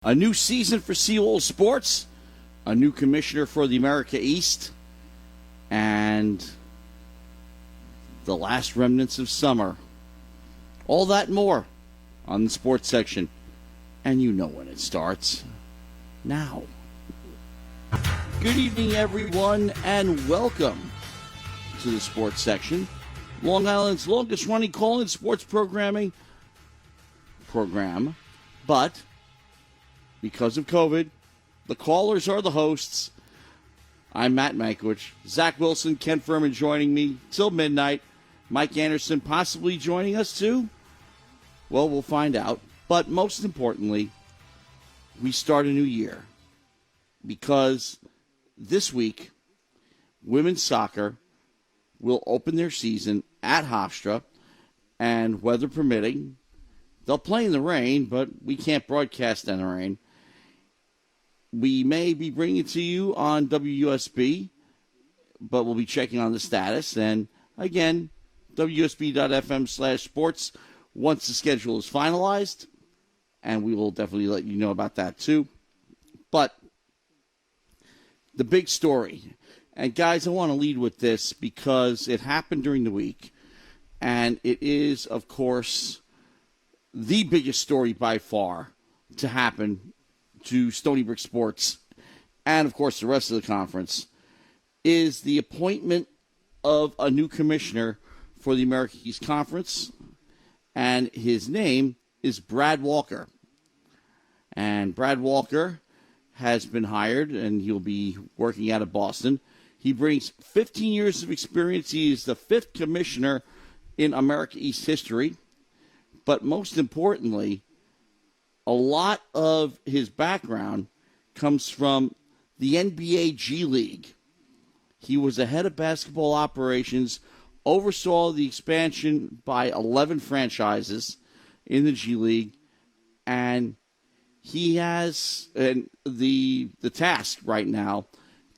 A new season for Seawolf Sports, a new commissioner for the America East, and the last remnants of summer. All that and more on the sports section. And you know when it starts. Now. Good evening, everyone, and welcome to the sports section. Long Island's longest-running call-in sports program, but because of COVID, the callers are the hosts. I'm Matt Mankiewich. Zach Wilson, Ken Fermin joining me till midnight. Mike Anderson possibly joining us too? Well, we'll find out. But most importantly, we start a new year because this week, women's soccer will open their season at Hofstra, and weather permitting, they'll play in the rain, but we can't broadcast in the rain. We may be bringing it to you on WUSB, but we'll be checking on the status. And again, WUSB.FM/sports once the schedule is finalized, and we will definitely let you know about that too. But the big story, and guys, I want to lead with this because it happened during the week, and it is, of course, the biggest story by far to happen to Stony Brook Sports and, of course, the rest of the conference, is the appointment of a new commissioner for the America East Conference, and his name is Brad Walker. And Brad Walker has been hired, and he'll be working out of Boston. He brings 15 years of experience. He is the fifth commissioner in America East history. But most importantly, a lot of his background comes from the NBA G League. He was the head of basketball operations, oversaw the expansion by 11 franchises in the G League, and he has the task right now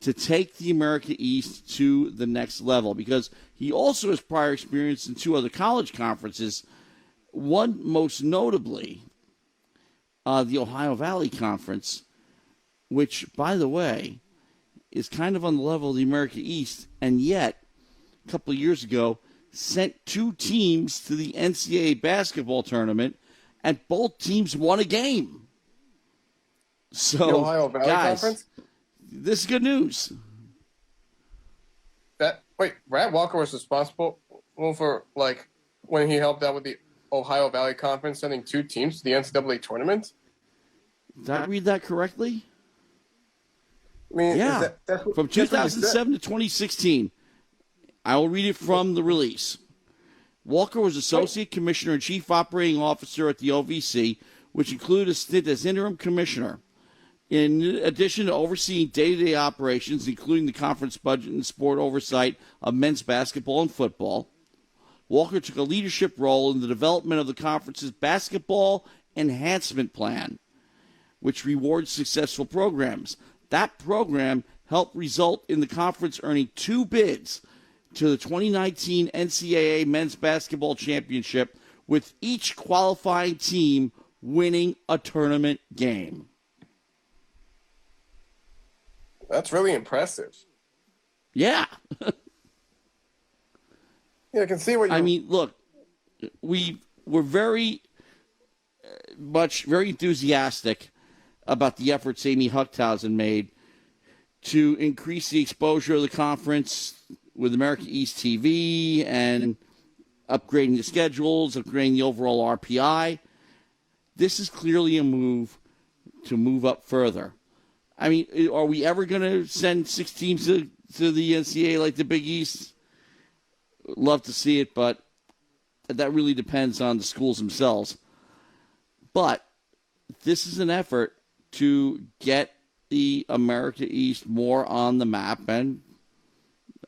to take the America East to the next level, because he also has prior experience in two other college conferences, one most notably the Ohio Valley Conference, which, by the way, is kind of on the level of the America East, and yet, a couple of years ago, sent two teams to the NCAA basketball tournament, and both teams won a game. So, the Ohio Valley guys, Conference? This is good news. Brad Walker was responsible for, when he helped out with the Ohio Valley Conference, sending two teams to the NCAA tournament? Did I read that correctly? I mean, yeah. That's from 2007 to 2016. I will read it from the release. Walker was Associate Commissioner and Chief Operating Officer at the OVC, which included a stint as interim commissioner. In addition to overseeing day-to-day operations, including the conference budget and sport oversight of men's basketball and football, Walker took a leadership role in the development of the conference's basketball enhancement plan, which rewards successful programs. That program helped result in the conference earning two bids to the 2019 NCAA Men's Basketball Championship, with each qualifying team winning a tournament game. That's really impressive. Yeah. Yeah, I can see what you... I mean, look, we were very enthusiastic about the efforts Amy Huchthausen made to increase the exposure of the conference with America East TV and upgrading the schedules, upgrading the overall RPI. This is clearly a move to move up further. I mean, are we ever going to send 6 teams to the NCAA like the Big East? Love to see it, but that really depends on the schools themselves. But this is an effort to get the America East more on the map, and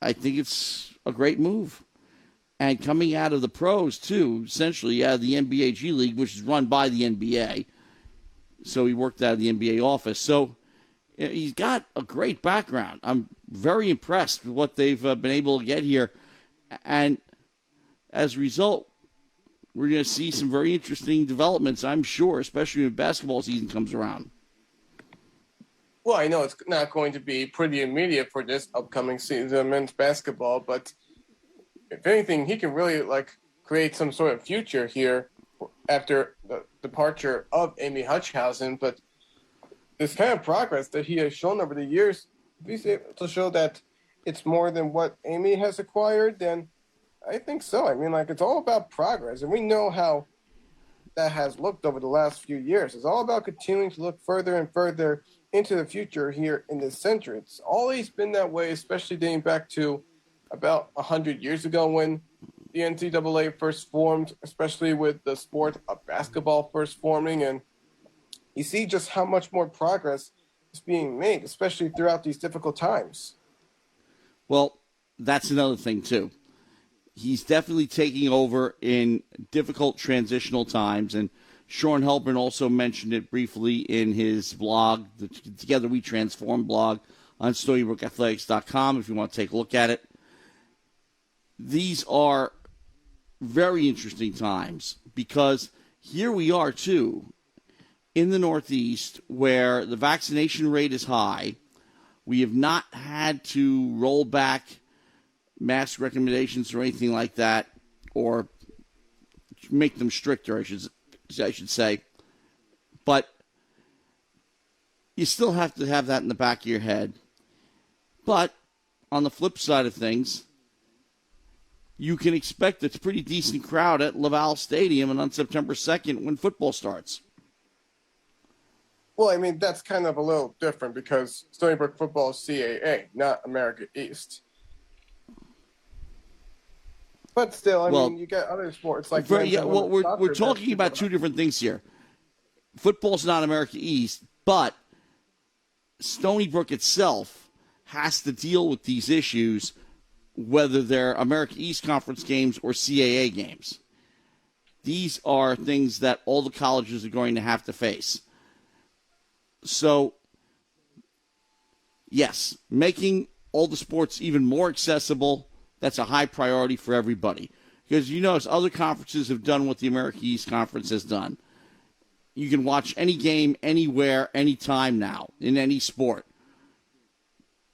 I think it's a great move. And coming out of the pros, too, essentially, the NBA G League, which is run by the NBA. So he worked out of the NBA office. So he's got a great background. I'm very impressed with what they've been able to get here. And as a result, we're going to see some very interesting developments, I'm sure, especially when basketball season comes around. Well, I know it's not going to be pretty immediate for this upcoming season of men's basketball, but if anything, he can really create some sort of future here after the departure of Amy Hutchhausen. But this kind of progress that he has shown over the years, if he's able to show that it's more than what Amy has acquired, then I think so. I mean, it's all about progress, and we know how that has looked over the last few years. It's all about continuing to look further and further into the future here in this century. It's always been that way, especially dating back to about 100 years ago when the NCAA first formed, especially with the sport of basketball first forming. And you see just how much more progress is being made, especially throughout these difficult times. Well, that's another thing, too. He's definitely taking over in difficult transitional times, and Sean Helbrin also mentioned it briefly in his blog, the Together We Transform blog on StonyBrookAthletics.com if you want to take a look at it. These are very interesting times because here we are, too, in the Northeast where the vaccination rate is high. We have not had to roll back mask recommendations or anything like that, or make them stricter, I should say. But you still have to have that in the back of your head. But on the flip side of things, you can expect a pretty decent crowd at Laval Stadium on September 2nd when football starts. Well, I mean, that's kind of a little different because Stony Brook football is CAA, not America East. But still, I mean, you get other sports like we're talking about two different things here. Football's not America East, but Stony Brook itself has to deal with these issues, whether they're America East Conference games or CAA games. These are things that all the colleges are going to have to face. So, yes, making all the sports even more accessible, that's a high priority for everybody. Because you notice other conferences have done what the America East Conference has done. You can watch any game, anywhere, anytime now, in any sport.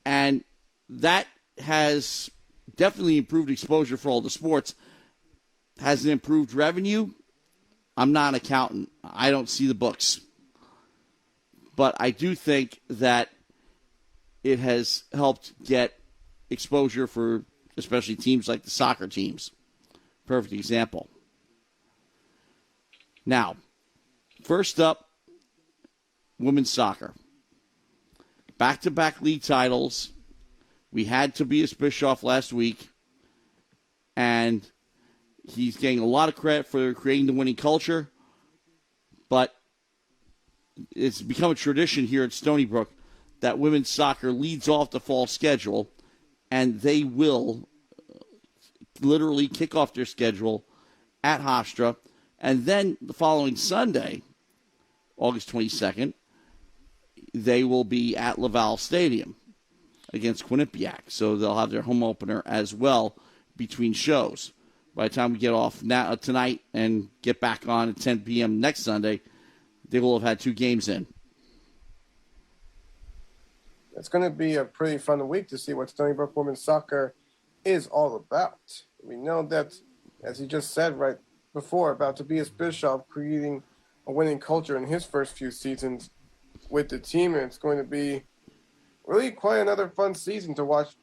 And that has definitely improved exposure for all the sports. Has it improved revenue? I'm not an accountant. I don't see the books. But I do think that it has helped get exposure for especially teams like the soccer teams. Perfect example. Now, first up, women's soccer. Back-to-back league titles. We had Tobias Bischoff last week, and he's getting a lot of credit for creating the winning culture, but it's become a tradition here at Stony Brook that women's soccer leads off the fall schedule, and they will literally kick off their schedule at Hofstra. And then the following Sunday, August 22nd, they will be at Laval Stadium against Quinnipiac. So they'll have their home opener as well between shows. By the time we get off tonight and get back on at 10 p.m. next Sunday, they will have had two games in. It's going to be a pretty fun week to see what Stony Brook women's soccer is all about. We know that, as he just said right before, about Tobias Bischoff creating a winning culture in his first few seasons with the team, and it's going to be really quite another fun season to watch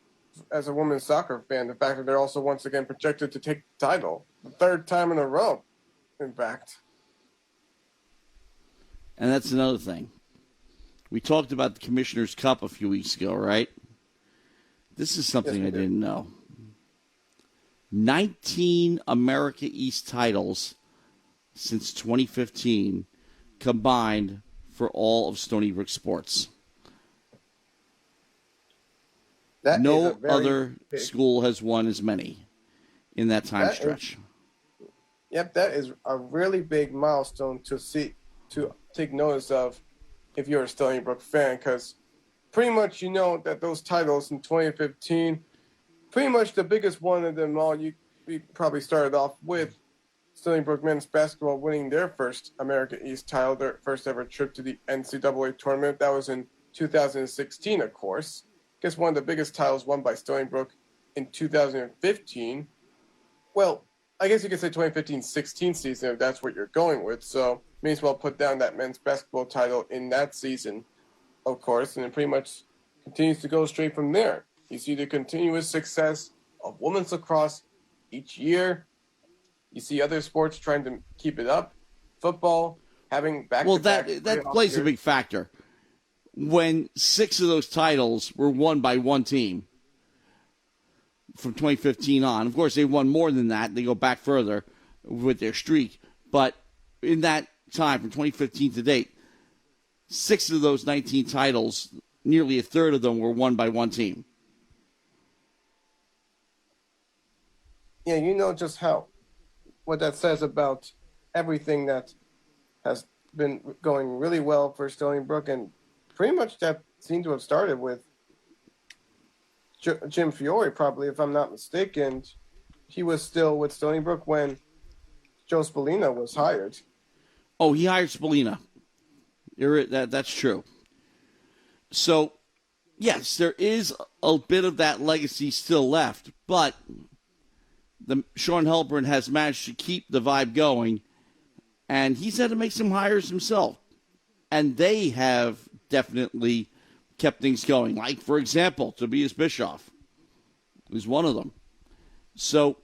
as a women's soccer fan. The fact that they're also once again projected to take the title, the third time in a row, in fact. And that's another thing. We talked about the Commissioner's Cup a few weeks ago, right? This is something I didn't know. 19 America East titles since 2015 combined for all of Stony Brook sports. No other school has won as many in that time stretch. That is a really big milestone to take notice of if you're a Stony Brook fan, because pretty much you know that those titles in 2015, pretty much the biggest one of them all, we probably started off with Stony Brook men's basketball winning their first America East title, their first ever trip to the NCAA tournament. That was in 2016, of course. I guess one of the biggest titles won by Stony Brook in 2015. Well, I guess you could say 2015-16 season if that's what you're going with. So may as well put down that men's basketball title in that season, of course, and it pretty much continues to go straight from there. You see the continuous success of women's lacrosse each year. You see other sports trying to keep it up. Football having back-to-back. Well, that plays a big factor. When 6 of those titles were won by one team from 2015 on. Of course, they won more than that. They go back further with their streak. But in that time, from 2015 to date, 6 of those 19 titles, nearly a third of them were won by one team. Yeah, you know just what that says about everything that has been going really well for Stony Brook, and pretty much that seemed to have started with Jim Fiore, probably, if I'm not mistaken. He was still with Stony Brook when Joe Spallina was hired. Oh, he hired Spallina. That's true. So, yes, there is a bit of that legacy still left, but Sean Helburn has managed to keep the vibe going, and he's had to make some hires himself. And they have definitely kept things going. Like, for example, Tobias Bischoff is one of them. So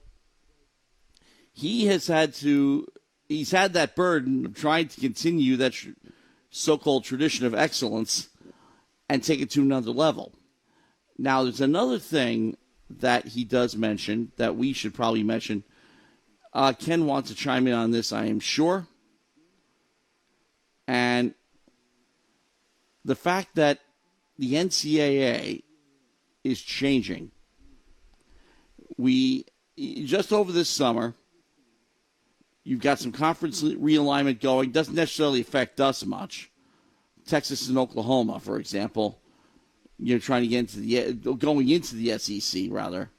he's had that burden of trying to continue that so-called tradition of excellence and take it to another level. Now, there's another thing that he does mention that we should probably mention. Ken wants to chime in on this, I am sure. And the fact that the NCAA is changing. Just over this summer, you've got some conference realignment going. Doesn't necessarily affect us much. Texas and Oklahoma, for example, trying to get going into the SEC, rather.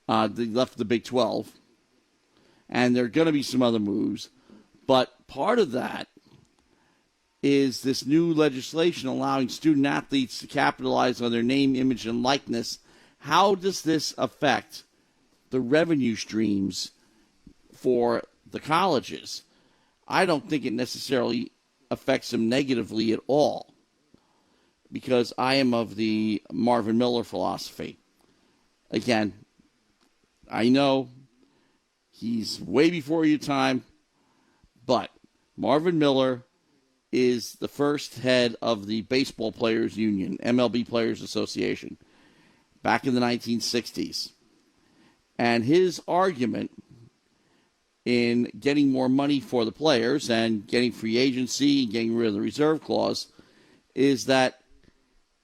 They left the Big 12. And there are going to be some other moves. But part of that is this new legislation allowing student athletes to capitalize on their name, image, and likeness. How does this affect the revenue streams for the colleges? I don't think it necessarily affects them negatively at all, because I am of the Marvin Miller philosophy. Again, I know he's way before your time, but Marvin Miller is the first head of the Baseball Players Union, MLB Players Association, back in the 1960s. And his argument in getting more money for the players and getting free agency and getting rid of the reserve clause is that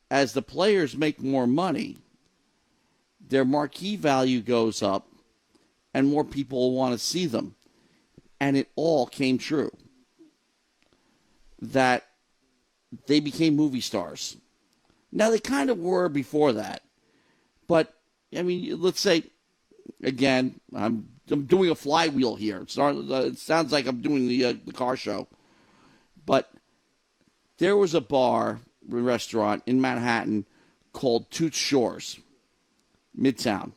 as the players make more money, their marquee value goes up and more people will want to see them. And it all came true. That they became movie stars. Now, they kind of were before that. But, I mean, let's say, again, I'm doing a flywheel here. It sounds like I'm doing the car show. But there was a restaurant in Manhattan called Toots Shores, Midtown,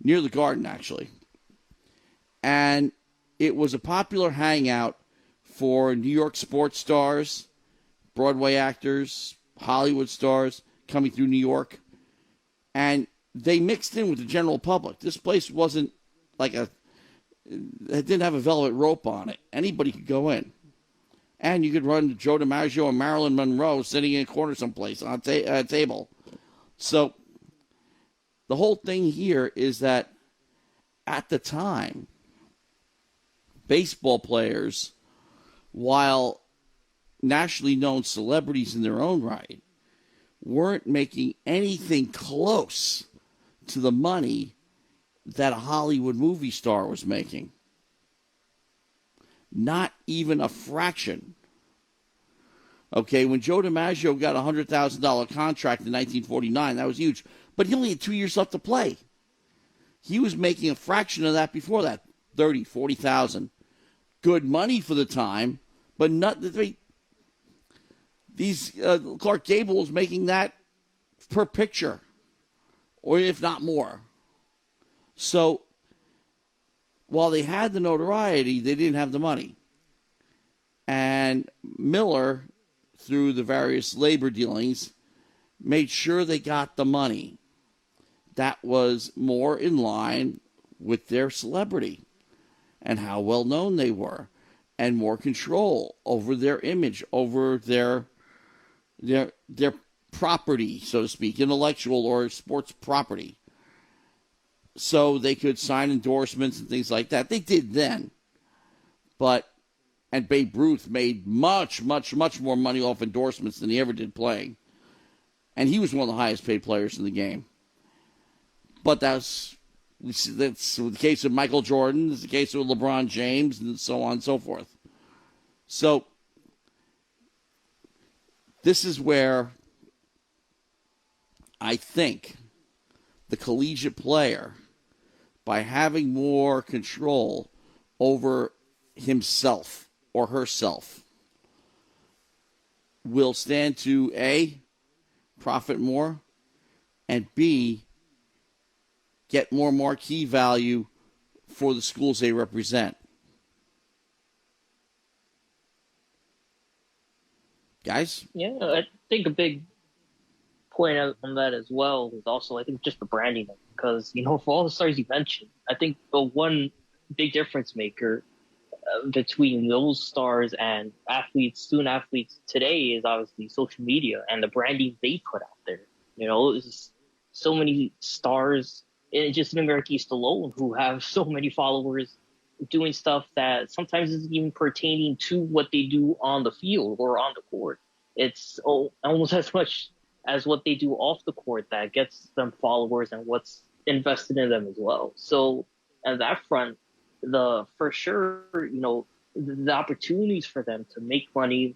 near the Garden, actually. And it was a popular hangout for New York sports stars, Broadway actors, Hollywood stars coming through New York. And they mixed in with the general public. This place wasn't it didn't have a velvet rope on it. Anybody could go in. And you could run to Joe DiMaggio and Marilyn Monroe sitting in a corner someplace on a table. So the whole thing here is that at the time, baseball players, while nationally known celebrities in their own right, weren't making anything close to the money that a Hollywood movie star was making. Not even a fraction. Okay, when Joe DiMaggio got a $100,000 contract in 1949, that was huge. But he only had 2 years left to play. He was making a fraction of that before that, $30,000, $40,000. Good money for the time, but not. The These Clark Gable was making that per picture, or if not more. So while they had the notoriety, they didn't have the money. And Miller, through the various labor dealings, made sure they got the money that was more in line with their celebrity and how well known they were, and more control over their image, over their property, so to speak, intellectual or sports property. So they could sign endorsements and things like that. They did then. And Babe Ruth made much, much, much more money off endorsements than he ever did playing. And he was one of the highest paid players in the game. But that's the case of Michael Jordan, it's the case of LeBron James, and so on and so forth. So this is where I think the collegiate player, by having more control over himself or herself, will stand to A, profit more, and B, get more marquee value for the schools they represent. Guys? Yeah, I think a big point on that as well is also, I think, just the branding. Because, for all the stars you mentioned, I think the one big difference maker between those stars and student athletes today is obviously social media and the branding they put out there. There's so many stars, just in America East alone, who have so many followers doing stuff that sometimes isn't even pertaining to what they do on the field or on the court. It's almost as much as what they do off the court that gets them followers and what's invested in them as well. So on that front, for sure, the opportunities for them to make money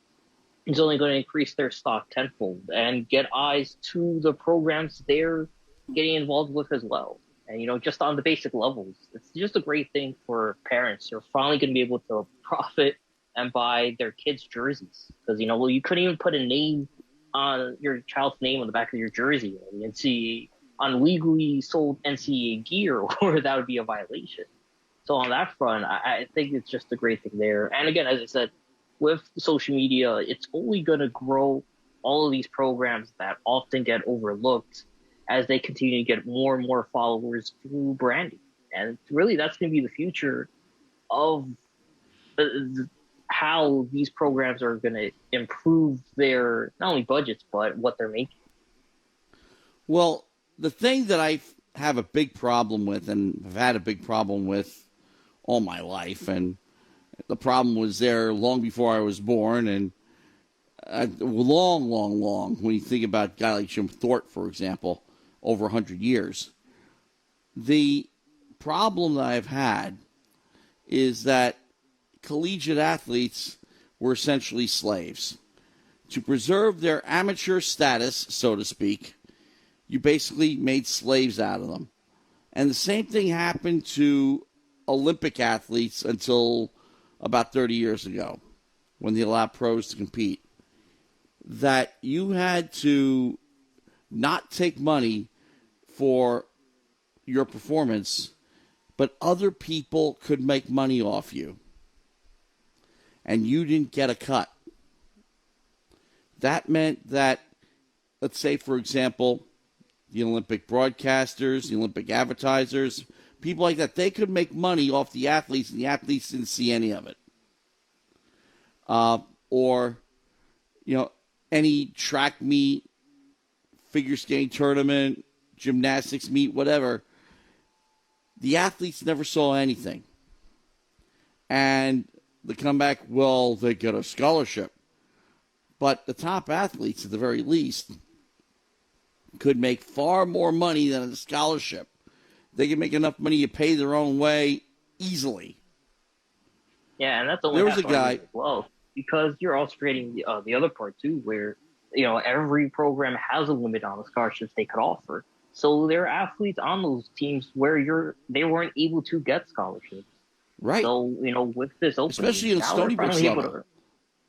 is only going to increase their stock tenfold and get eyes to the programs they're getting involved with as well. And, just on the basic levels, it's just a great thing for parents. You're finally going to be able to profit and buy their kids' jerseys. Because, you couldn't even put a name on your child's name on the back of your jersey and see unlegally sold NCAA gear, or that would be a violation. So on that front, I think it's just a great thing there. And again, as I said, with social media, it's only going to grow all of these programs that often get overlooked as they continue to get more and more followers through branding. And really, that's going to be the future of how these programs are going to improve their, not only budgets, but what they're making. Well, the thing that I have a big problem with, and have had a big problem with all my life, and the problem was there long before I was born, and long, when you think about a guy like Jim Thorpe, for example, over 100 years. The problem that I've had is that collegiate athletes were essentially slaves. To preserve their amateur status, so to speak, you basically made slaves out of them. And the same thing happened to Olympic athletes until about 30 years ago, when they allowed pros to compete. That you had to not take money for your performance, but other people could make money off you. And you didn't get a cut. That meant that, let's say, for example, the Olympic broadcasters, the Olympic advertisers, people like that, they could make money off the athletes, and the athletes didn't see any of it. Or, any track meet, figure skating tournament, gymnastics meet, whatever, the athletes never saw anything. And the comeback, well, they get a scholarship. But the top athletes, at the very least, could make far more money than a scholarship. They can make enough money to pay their own way easily. Yeah, and that's the there was a guy as well, because you're also creating the other part too, where every program has a limit on the scholarships they could offer. So there are athletes on those teams where they weren't able to get scholarships. Right. So with this opening, especially in Stony Brook Soccer.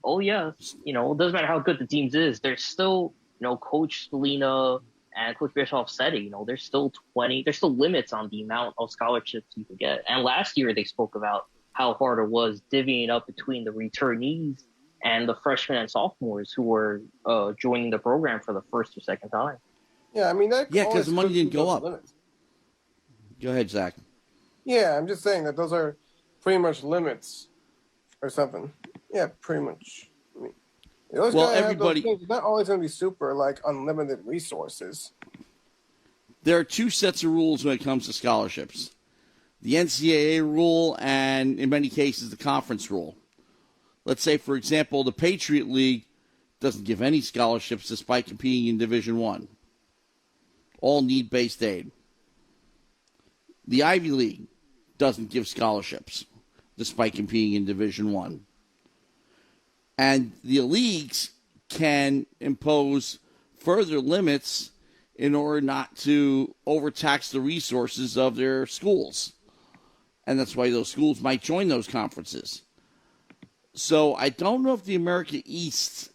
Oh yeah, it doesn't matter how good the teams is. There's still, Coach Selena and Coach Bischoff said it. There's still limits on the amount of scholarships you can get. And last year they spoke about how hard it was divvying up between the returnees and the freshmen and sophomores who were joining the program for the first or second time. Yeah, I mean that. Yeah, because the money didn't go up. Limits. Go ahead, Zach. Yeah, I'm just saying that those are pretty much limits or something. Yeah, pretty much. I mean, everybody. It's not always going to be super like unlimited resources. There are two sets of rules when it comes to scholarships: the NCAA rule and, in many cases, the conference rule. Let's say, for example, the Patriot League doesn't give any scholarships despite competing in Division I. All need-based aid. The Ivy League doesn't give scholarships despite competing in Division I. And the leagues can impose further limits in order not to overtax the resources of their schools. And that's why those schools might join those conferences. So I don't know if the America East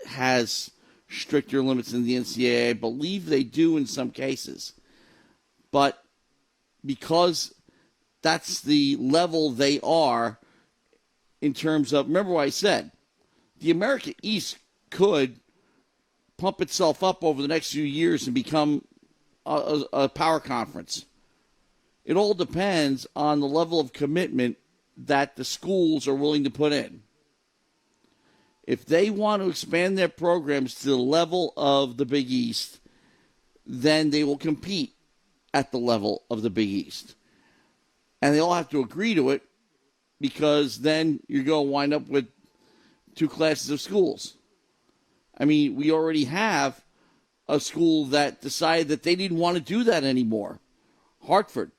has stricter limits than the NCAA. I believe they do in some cases. But because that's the level they are in terms of, remember what I said, the America East could pump itself up over the next few years and become a power conference. It all depends on the level of commitment that the schools are willing to put in. If they want to expand their programs to the level of the Big East, then they will compete at the level of the Big East. And they all have to agree to it, because then you're going to wind up with two classes of schools. I mean, we already have a school that decided that they didn't want to do that anymore. Hartford.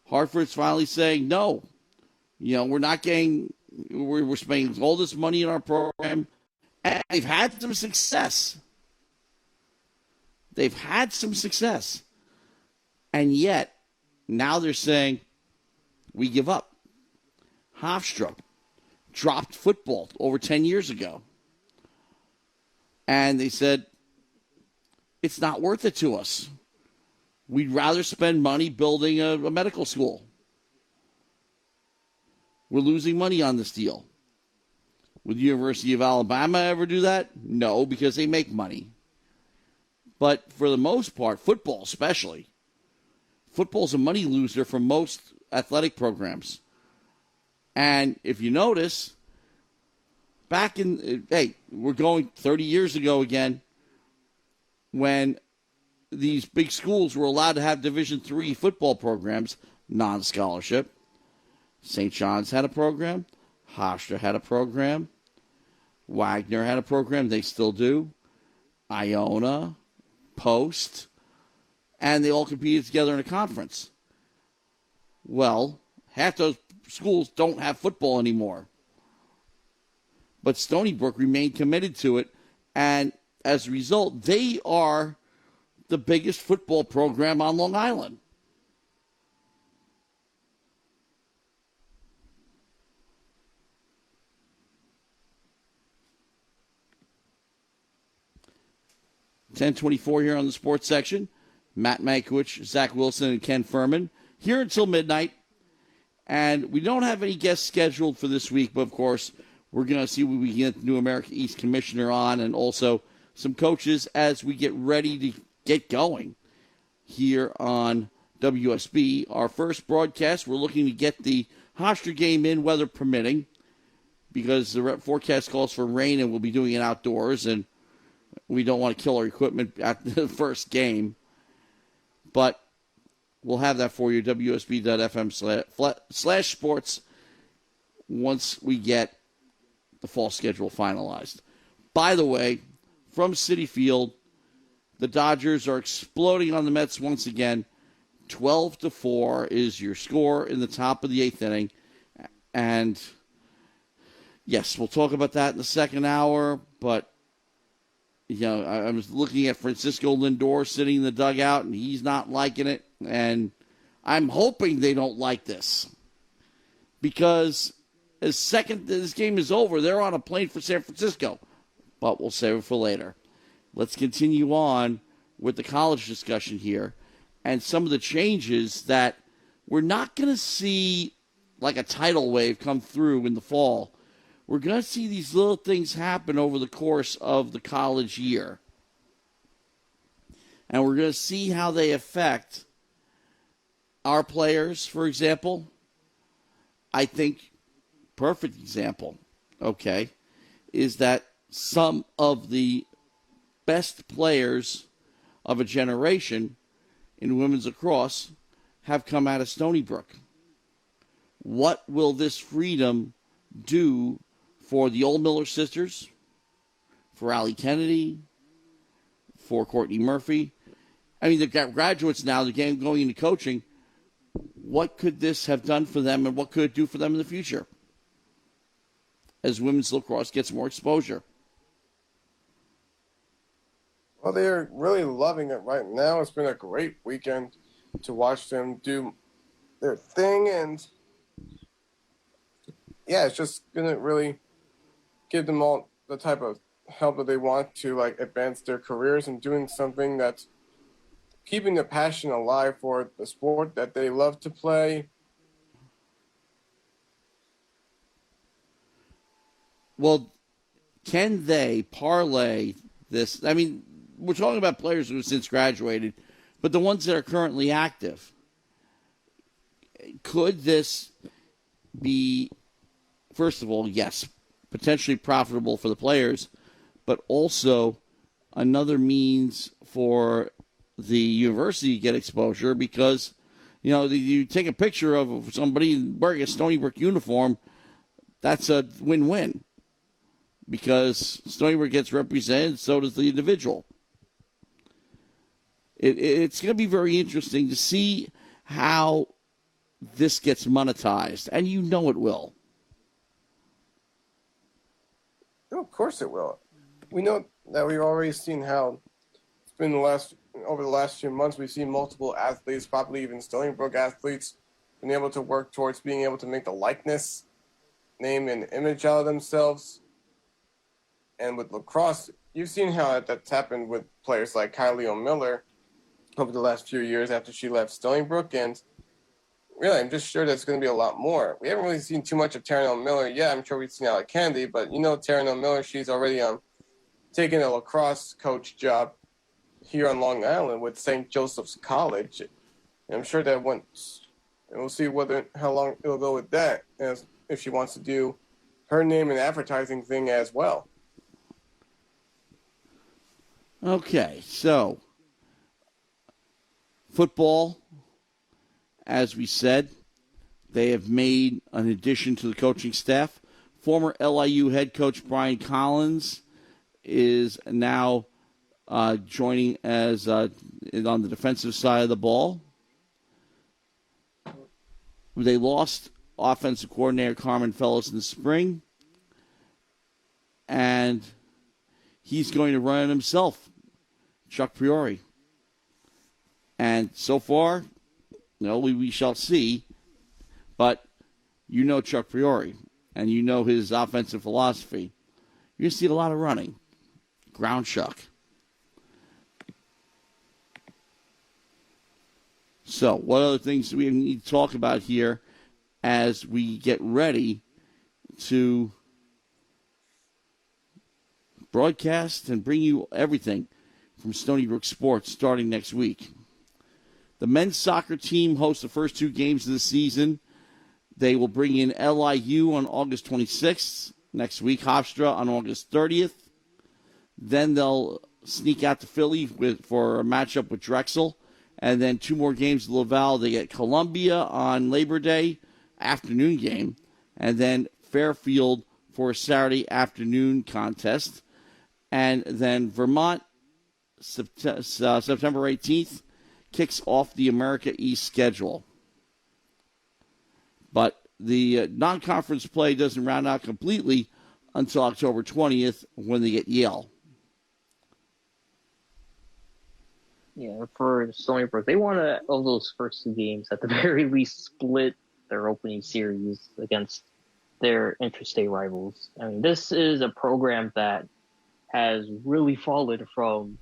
Hartford's finally saying, no, we're not getting, we're spending all this money in our program. And they've had some success. And yet, now they're saying, we give up. Hofstra dropped football over 10 years ago. And they said, it's not worth it to us. We'd rather spend money building a medical school. We're losing money on this deal. Would the University of Alabama ever do that? No, because they make money. But for the most part, football especially, football's a money loser for most athletic programs. And if you notice, we're going 30 years ago again, when these big schools were allowed to have Division III football programs, non-scholarship. St. John's had a program. Hofstra had a program. Wagner had a program. They still do. Iona, Post, and they all competed together in a conference. Well, half those schools don't have football anymore. But Stony Brook remained committed to it, and as a result, they are the biggest football program on Long Island. .10:24 here on the sports section. Matt Mankiewich, Zach Wilson, and Ken Fermin here until midnight. And we don't have any guests scheduled for this week, but of course, we're going to see when we can get the new America East commissioner on, and also some coaches as we get ready to get going here on WSB. Our first broadcast, we're looking to get the Hofstra game in, weather permitting, because the forecast calls for rain and we'll be doing it outdoors, and we don't want to kill our equipment at the first game. But we'll have that for you, WSB.FM/sports, once we get the fall schedule finalized. By the way, from Citi Field, the Dodgers are exploding on the Mets once again. 12-4 is your score in the top of the eighth inning. And yes, we'll talk about that in the second hour, but I was looking at Francisco Lindor sitting in the dugout, and he's not liking it. And I'm hoping they don't like this, because the second this game is over, they're on a plane for San Francisco. But we'll save it for later. Let's continue on with the college discussion here and some of the changes that we're not going to see like a tidal wave come through in the fall. We're going to see these little things happen over the course of the college year. And we're going to see how they affect our players, for example. I think perfect example, okay, is that some of the best players of a generation in women's lacrosse have come out of Stony Brook. What will this freedom do for the old Miller sisters, for Allie Kennedy, for Courtney Murphy? I mean, they've got graduates now, they're going into coaching. What could this have done for them, and what could it do for them in the future as women's lacrosse gets more exposure? Well, they're really loving it right now. It's been a great weekend to watch them do their thing, and yeah, it's just gonna really give them all the type of help that they want to like advance their careers and doing something that's keeping the passion alive for the sport that they love to play. Well, can they parlay this? I mean, we're talking about players who have since graduated, but the ones that are currently active. Could this be, first of all, yes, potentially profitable for the players, but also another means for the university to get exposure because, you know, you take a picture of somebody wearing a Stony Brook uniform, that's a win-win because Stony Brook gets represented, so does the individual. It's going to be very interesting to see how this gets monetized, and you know it will. Oh, of course it will. We know that we've already seen how it's been over the last few months. We've seen multiple athletes, probably even Stony Brook athletes, been able to work towards being able to make the likeness, name, and image out of themselves. And with lacrosse, you've seen how that's happened with players like Kylie O'Miller over the last few years after she left Stony Brook. And really, I'm just sure there's going to be a lot more. We haven't really seen too much of Taryn O'Miller yet. I'm sure we've seen Alec Kennedy, but you know Taryn O'Miller, she's already taking a lacrosse coach job here on Long Island with St. Joseph's College. And I'm sure that once, and we'll see how long it'll go with that, as if she wants to do her name and advertising thing as well. Okay, so football, as we said, they have made an addition to the coaching staff. Former LIU head coach Brian Collins is now joining as on the defensive side of the ball. They lost offensive coordinator Carmen Fellows in the spring, and he's going to run it himself, Chuck Priori. And so far, we shall see, but you know Chuck Priori, and you know his offensive philosophy. You're going to see a lot of running. Ground chuck. So, what other things do we need to talk about here as we get ready to broadcast and bring you everything from Stony Brook Sports starting next week? The men's soccer team hosts the first two games of the season. They will bring in LIU on August 26th, next week, Hofstra on August 30th. Then they'll sneak out to Philly for a matchup with Drexel. And then two more games at Laval. They get Columbia on Labor Day, afternoon game. And then Fairfield for a Saturday afternoon contest. And then Vermont, September 18th, kicks off the America East schedule. But the non-conference play doesn't round out completely until October 20th when they get Yale. Yeah, for Stony Brook, they want to, of those first two games, at the very least, split their opening series against their interstate rivals. I mean, this is a program that has really fallen from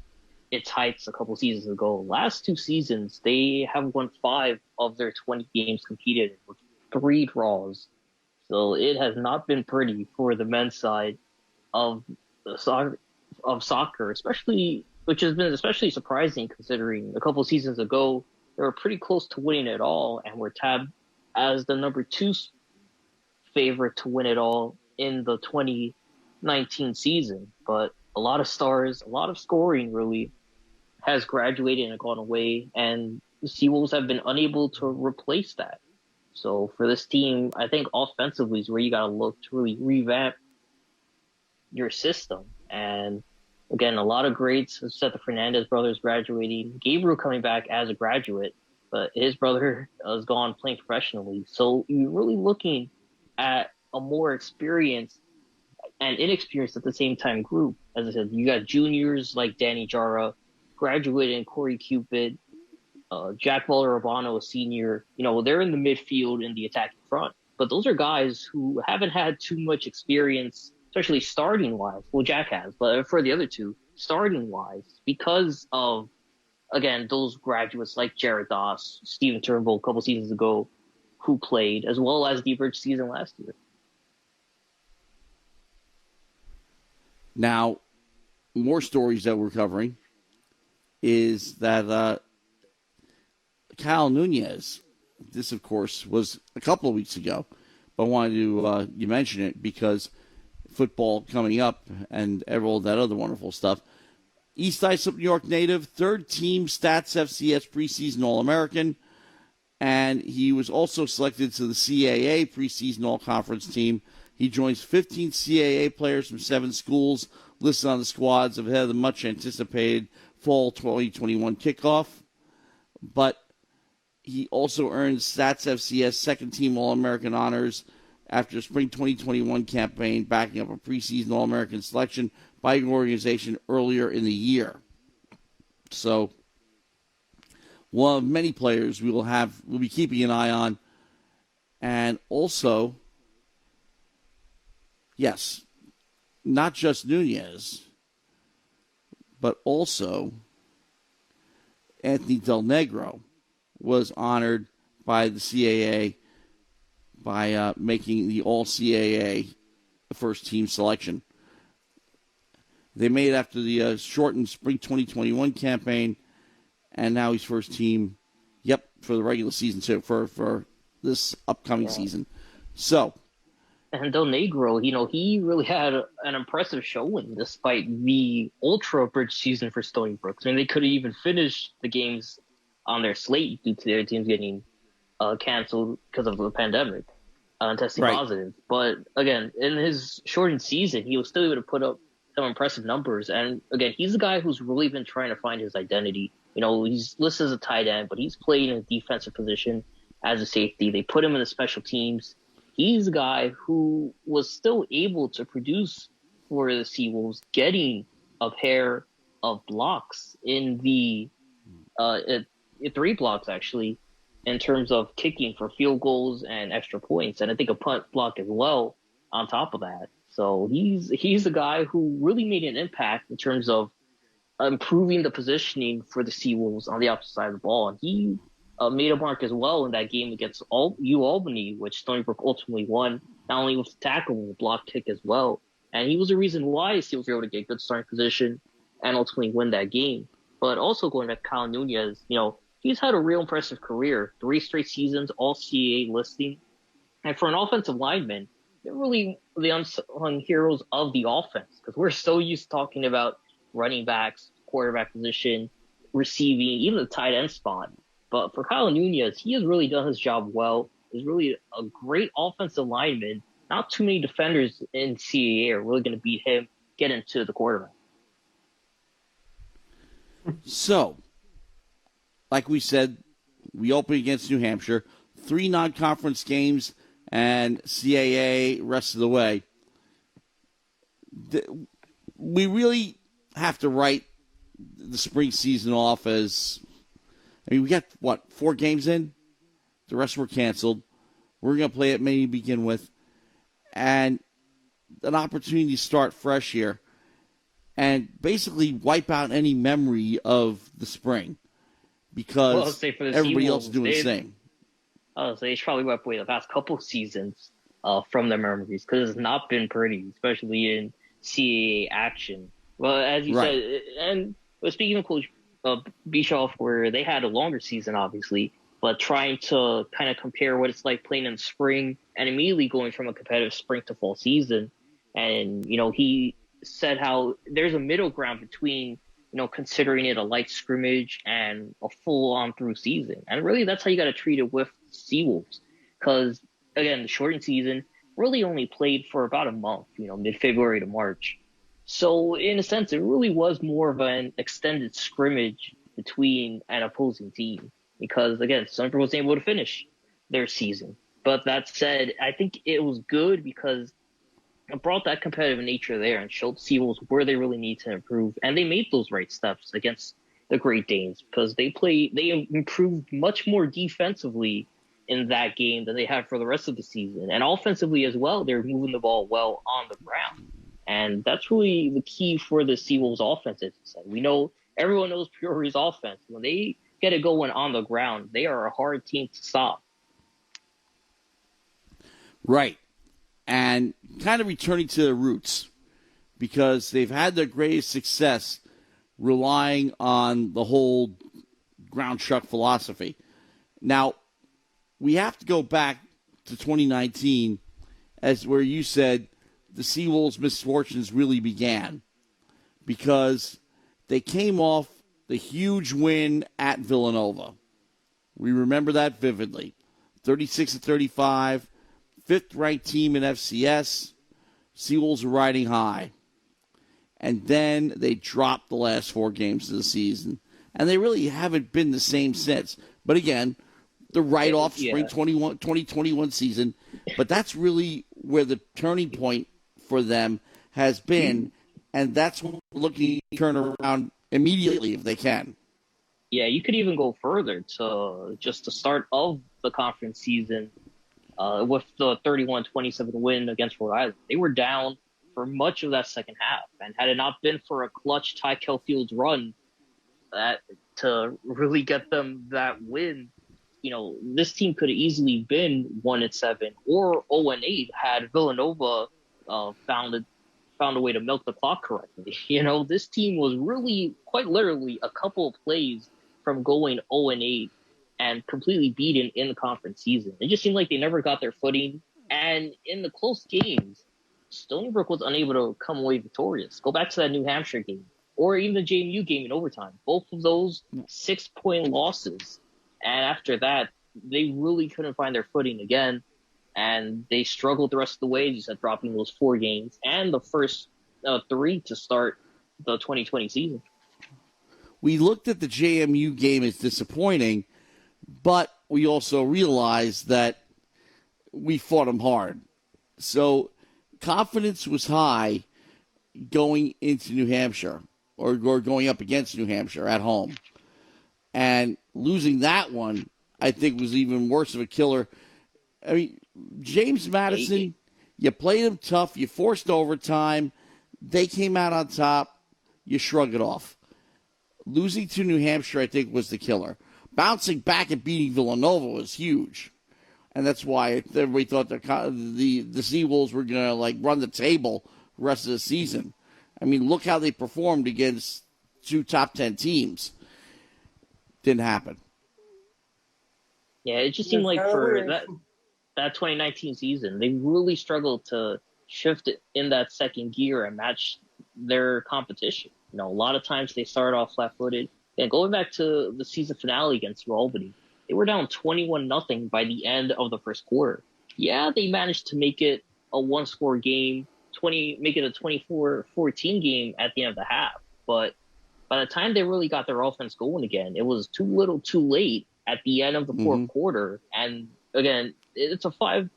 its heights a couple seasons ago. Last 2 seasons, they have won 5 of their 20 games competed with 3 draws. So it has not been pretty for the men's side of the soccer, especially, which has been especially surprising considering a couple seasons ago they were pretty close to winning it all and were tabbed as the number 2 favorite to win it all in the 2019 season. But a lot of stars, a lot of scoring really has graduated and gone away, and the Seawolves have been unable to replace that. So for this team, I think offensively is where you got to look to really revamp your system. And again, a lot of greats. Set the Fernandez brothers graduating, Gabriel coming back as a graduate, but his brother has gone playing professionally. So you're really looking at a more experienced and inexperienced at the same time group. As I said, you got juniors like Danny Jara, graduating Corey Cupid, Jack Urbano, a senior. They're in the midfield in the attacking front. But those are guys who haven't had too much experience, especially starting-wise. Well, Jack has, but for the other two, starting-wise, because of, again, those graduates like Jared Doss, Steven Turnbull a couple seasons ago, who played, as well as the bridge season last year. Now, more stories that we're covering is that Kyle Nunez, this, of course, was a couple of weeks ago, but I wanted to you mention it because football coming up and all that other wonderful stuff. East Islip, New York native, third-team Stats FCS preseason All-American, and he was also selected to the CAA preseason All-Conference team. He joins 15 CAA players from 7 schools listed on the squads ahead of the much-anticipated fall 2021 kickoff. But he also earned Stats FCS second-team All-American honors after the spring 2021 campaign, backing up a preseason All-American selection by an organization earlier in the year. So, one of many players we'll be keeping an eye on. And also, yes, not just Nunez, but also Anthony Del Negro was honored by the CAA by making the All-CAA first-team selection. They made it after the shortened spring 2021 campaign, and now he's first team, for the regular season, too, for this upcoming season. So. And Del Negro, he really had an impressive showing despite the ultra bridge season for Stony Brook. I mean, they could have even finished the games on their slate due to their teams getting canceled because of the pandemic and testing positive. But again, in his shortened season, he was still able to put up some impressive numbers. And again, he's a guy who's really been trying to find his identity. He's listed as a tight end, but he's played in a defensive position as a safety. They put him in the special teams. He's a guy who was still able to produce for the Seawolves, getting a pair of blocks in the 3 blocks, actually, in terms of kicking for field goals and extra points. And I think a punt block as well on top of that. So he's a guy who really made an impact in terms of improving the positioning for the Seawolves on the opposite side of the ball. And he made a mark as well in that game against Albany, which Stony Brook ultimately won, not only with the tackle, but the block kick as well. And he was the reason why Seawolves were able to get good starting position and ultimately win that game. But also going back to Kyle Nunez, he's had a real impressive career. 3 straight seasons, all CAA listing. And for an offensive lineman, they're really the unsung heroes of the offense, because we're so used to talking about running backs, quarterback position, receiving, even the tight end spot. But for Kyle Nunez, he has really done his job well. He's really a great offensive lineman. Not too many defenders in CAA are really going to beat him, get into the quarterback. So, like we said, we open against New Hampshire. 3 non-conference games and CAA rest of the way. We really have to write the spring season off as... we got, 4 games in? The rest were canceled. We're going to play it May to begin with. and an opportunity to start fresh here and basically wipe out any memory of the spring because everybody else is doing the same. I'll say it's probably wiped away the past couple seasons from their memories because it's not been pretty, especially in CAA action. Well, as you said, and speaking of Coach Bischoff, where they had a longer season, obviously, but trying to kind of compare what it's like playing in spring and immediately going from a competitive spring to fall season. And, he said how there's a middle ground between, considering it a light scrimmage and a full-on through season. And really, that's how you got to treat it with Seawolves. Because, again, the shortened season really only played for about a month, mid-February to March. So, in a sense, it really was more of an extended scrimmage between an opposing team. Because, again, Stony Brook wasn't able to finish their season. But that said, I think it was good because it brought that competitive nature there and showed Seawolves where they really need to improve. And they made those right steps against the Great Danes because they improved much more defensively in that game than they had for the rest of the season. And offensively as well, they're moving the ball well on the ground. And that's really the key for the Seawolves offense, as you said. Everyone knows Peoria's offense. When they get it going on the ground, they are a hard team to stop. Right. And kind of returning to their roots because they've had their greatest success relying on the whole ground chuck philosophy. Now, we have to go back to 2019 as where you said the Seawolves' misfortunes really began because they came off the huge win at Villanova. We remember that vividly. 36-35. Fifth-ranked team in FCS. Seawolves are riding high. And then they dropped the last 4 games of the season. And they really haven't been the same since. But again, the write-off spring 2021 season. But that's really where the turning point for them has been. And that's what we're looking to turn around immediately if they can. Yeah, you could even go further to just the start of the conference season. With the 31-27 win against Rhode Island. They were down for much of that second half. And had it not been for a clutch Ty Kelfield's run to really get them that win, this team could have easily been 1-7 or 0-8 had Villanova found a way to milk the clock correctly. This team was really, quite literally, a couple of plays from going 0-8 and completely beaten in the conference season. It just seemed like they never got their footing. And in the close games, Stony Brook was unable to come away victorious. Go back to that New Hampshire game or even the JMU game in overtime. Both of those 6-point losses. And after that, they really couldn't find their footing again. And they struggled the rest of the way, as you said, dropping those 4 games and the first 3 to start the 2020 season. We looked at the JMU game as disappointing, but we also realized that we fought them hard. So confidence was high going into New Hampshire or going up against New Hampshire at home. And losing that one, I think, was even worse of a killer. I mean, James Madison, you played them tough. You forced overtime. They came out on top. You shrug it off. Losing to New Hampshire, I think, was the killer. Bouncing back and beating Villanova was huge. And that's why everybody thought the Seawolves were going to run the table the rest of the season. I mean, look how they performed against 2 top 10 teams. Didn't happen. Yeah, it just seemed like for that 2019 season, they really struggled to shift it in that second gear and match their competition. A lot of times they started off flat-footed. And going back to the season finale against Albany, they were down 21-0 by the end of the first quarter. Yeah, they managed to make it a 1-score game, make it a 24-14 game at the end of the half. But by the time they really got their offense going again, it was too little too late at the end of the fourth quarter. And again, it's a 5-6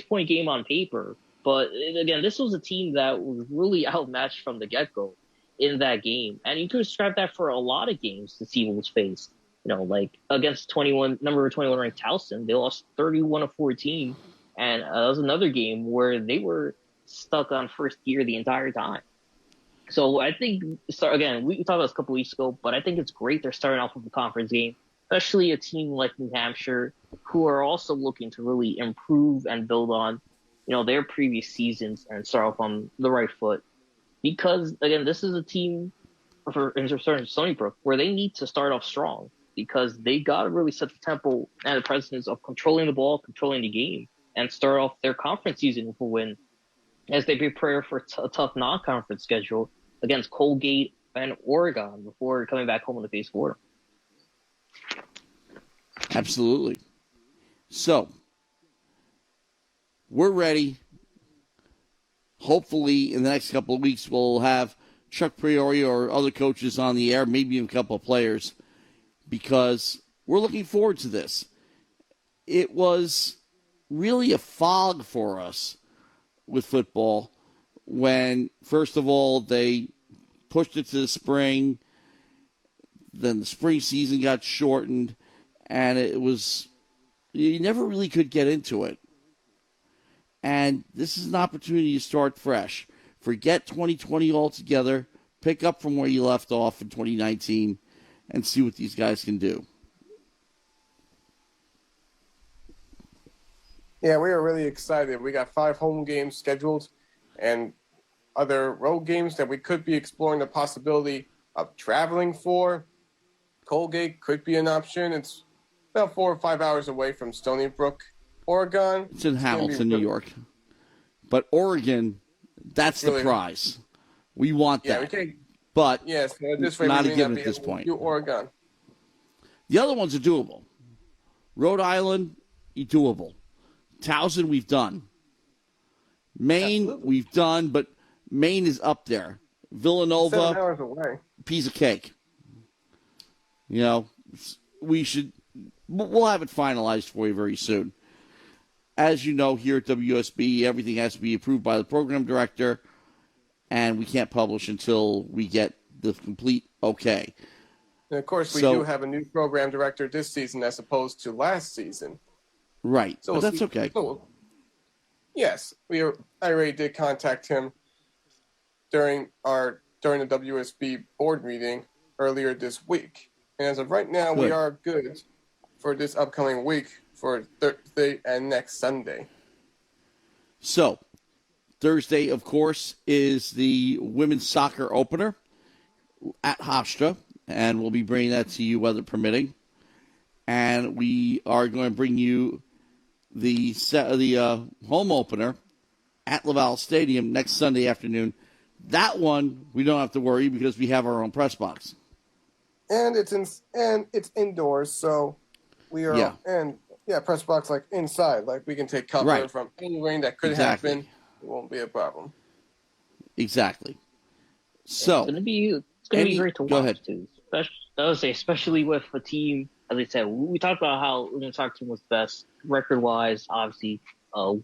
point game on paper. But again, this was a team that was really outmatched from the get-go in that game. And you could describe that for a lot of games the Seawolves faced. Like against number 21 ranked Towson, they lost 31-14 And that was another game where they were stuck on first gear the entire time. So I think, again, we talked about this a couple weeks ago, but I think it's great they're starting off with a conference game, especially a team like New Hampshire, who are also looking to really improve and build on, their previous seasons and start off on the right foot. Because, again, this is a team in Stony Brook where they need to start off strong because they got to really set the tempo and the precedence of controlling the ball, controlling the game, and start off their conference season with a win as they prepare for a tough non-conference schedule against Colgate and Oregon before coming back home to face Florida. Absolutely. So, we're ready. Hopefully, in the next couple of weeks, we'll have Chuck Priori or other coaches on the air, maybe even a couple of players, because we're looking forward to this. It was really a fog for us with football when, first of all, they pushed it to the spring. Then the spring season got shortened, and you never really could get into it. And this is an opportunity to start fresh. Forget 2020 altogether. Pick up from where you left off in 2019 and see what these guys can do. Yeah, we are really excited. We got 5 home games scheduled and other road games that we could be exploring the possibility of traveling for. Colgate could be an option. It's about 4 or 5 hours away from Stony Brook, Oregon. It's in Hamilton, New York. But Oregon, that's really the prize. We want that. We can't, but yes, this not a given at this point. Oregon. The other ones are doable. Rhode Island, doable. Towson, we've done. Maine, absolutely, we've done, but Maine is up there. Villanova, 7 hours away. Piece of cake. We'll have it finalized for you very soon. As you know, here at WUSB, everything has to be approved by the program director, and we can't publish until we get the complete okay. And, of course, we do have a new program director this season as opposed to last season. Right, so but that's okay. Yes, I already did contact him during the WSB board meeting earlier this week. And as of right now, we are good for this upcoming week for Thursday and next Sunday. So, Thursday, of course, is the women's soccer opener at Hofstra, and we'll be bringing that to you, weather permitting. And we are going to bring you the home opener at Laval Stadium next Sunday afternoon. That one, we don't have to worry because we have our own press box. And it's indoors, so we are press box like inside, like we can take cover from any rain that could happen. It won't be a problem. Exactly. So it's gonna be great to watch too. Especially with a team, as I said, we talked about how the soccer team was the best record wise, obviously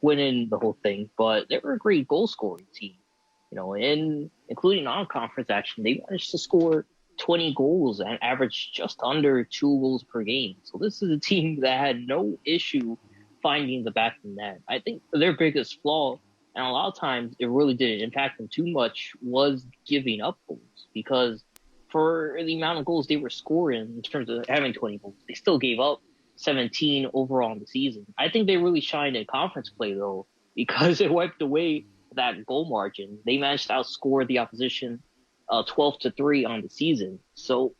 winning the whole thing, but they were a great goal scoring team. Including non-conference action, they managed to score 20 goals and averaged just under 2 goals per game. So this is a team that had no issue finding the back of the net. I think their biggest flaw, and a lot of times it really didn't impact them too much, was giving up goals. Because for the amount of goals they were scoring in terms of having 20 goals, they still gave up 17 overall in the season. I think they really shined in conference play, though, because it wiped away that goal margin. They managed to outscore the opposition 12-3 on the season. So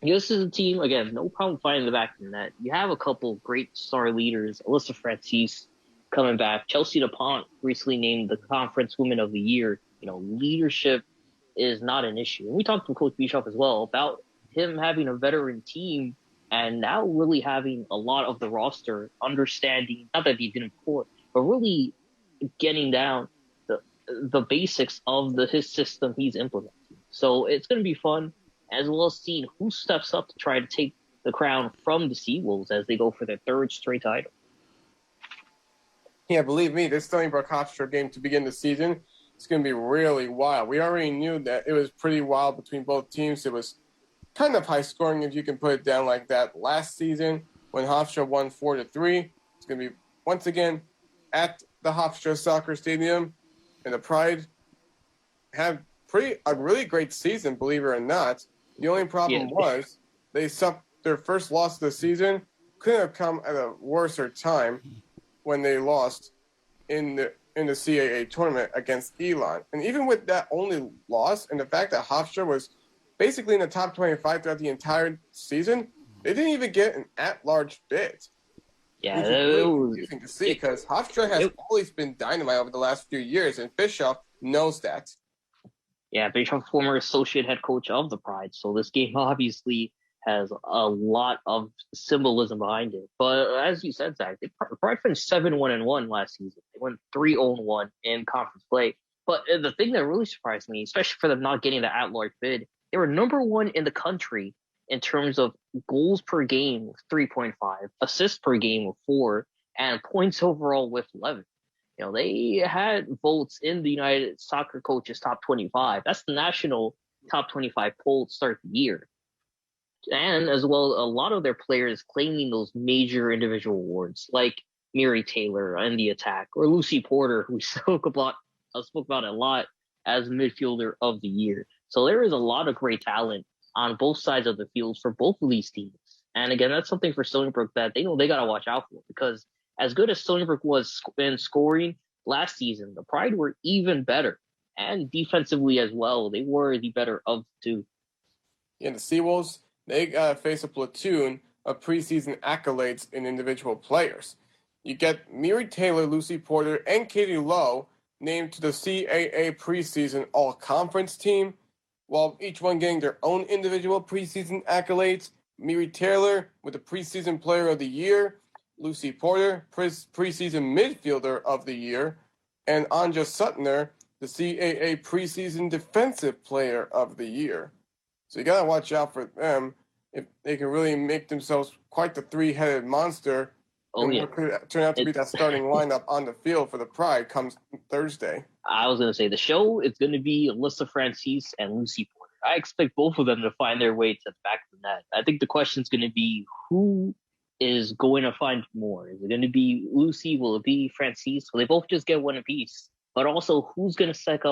this is a team, again, no problem finding the back of the net. You have a couple great star leaders, Alyssa Francis coming back. Chelsea DuPont recently named the Conference Woman of the Year. Leadership is not an issue. And we talked to Coach Bischoff as well about him having a veteran team and now really having a lot of the roster understanding, not that he didn't before, but really getting down the basics of his system he's implementing. So it's going to be fun, as well as seeing who steps up to try to take the crown from the Seawolves as they go for their 3rd straight title. Yeah, believe me, this Stony Brook Hofstra game to begin the season, it's going to be really wild. We already knew that it was pretty wild between both teams. It was kind of high scoring, if you can put it down like that, last season when Hofstra won 4-3. It's going to be, once again, at the Hofstra Soccer Stadium, and the Pride had a really great season, believe it or not. The only problem was they suffered their first loss of the season. Couldn't have come at a worser time when they lost in the CAA tournament against Elon. And even with that only loss and the fact that Hofstra was basically in the top 25 throughout the entire season, they didn't even get an at-large bid. Yeah, which is really confusing to see because Hofstra has always been dynamite over the last few years, and Bischoff knows that. Yeah, Bischoff, former associate head coach of the Pride, so this game obviously has a lot of symbolism behind it. But as you said, Zach, the Pride finished 7-1-1 last season. They went 3-0-1 in conference play. But the thing that really surprised me, especially for them not getting the at-large bid, they were number one in the country in terms of goals per game with 3.5, assists per game with 4, and points overall with 11. You know, they had votes in the United Soccer Coaches Top 25. That's the national Top 25 poll to start the year. And as well, a lot of their players claiming those major individual awards, like Miri Taylor in the attack, or Lucy Porter, who we spoke about a lot as midfielder of the year. So there is a lot of great talent on both sides of the field for both of these teams. And again, that's something for Stony Brook that they know they got to watch out for, because as good as Stony Brook was in scoring last season, the Pride were even better. And defensively as well, they were the better of the two. Yeah, the Seawolves, they face a platoon of preseason accolades in individual players. You get Miri Taylor, Lucy Porter, and Katie Lowe named to the CAA preseason all-conference team, while each one getting their own individual preseason accolades. Miri Taylor with the preseason player of the year, Lucy Porter, preseason midfielder of the year, and Anja Suttner, the CAA preseason defensive player of the year. So you got to watch out for them if they can really make themselves quite the three-headed monster. What could turn out to be that starting lineup on the field for the Pride comes Thursday. I was going to say the show is going to be Alyssa Francis and Lucy Porter. I expect both of them to find their way to the back of the net. I think the question is going to be who is going to find more. Is it going to be Lucy? Will it be Francis? Will they both just get one apiece? But also, who's going to step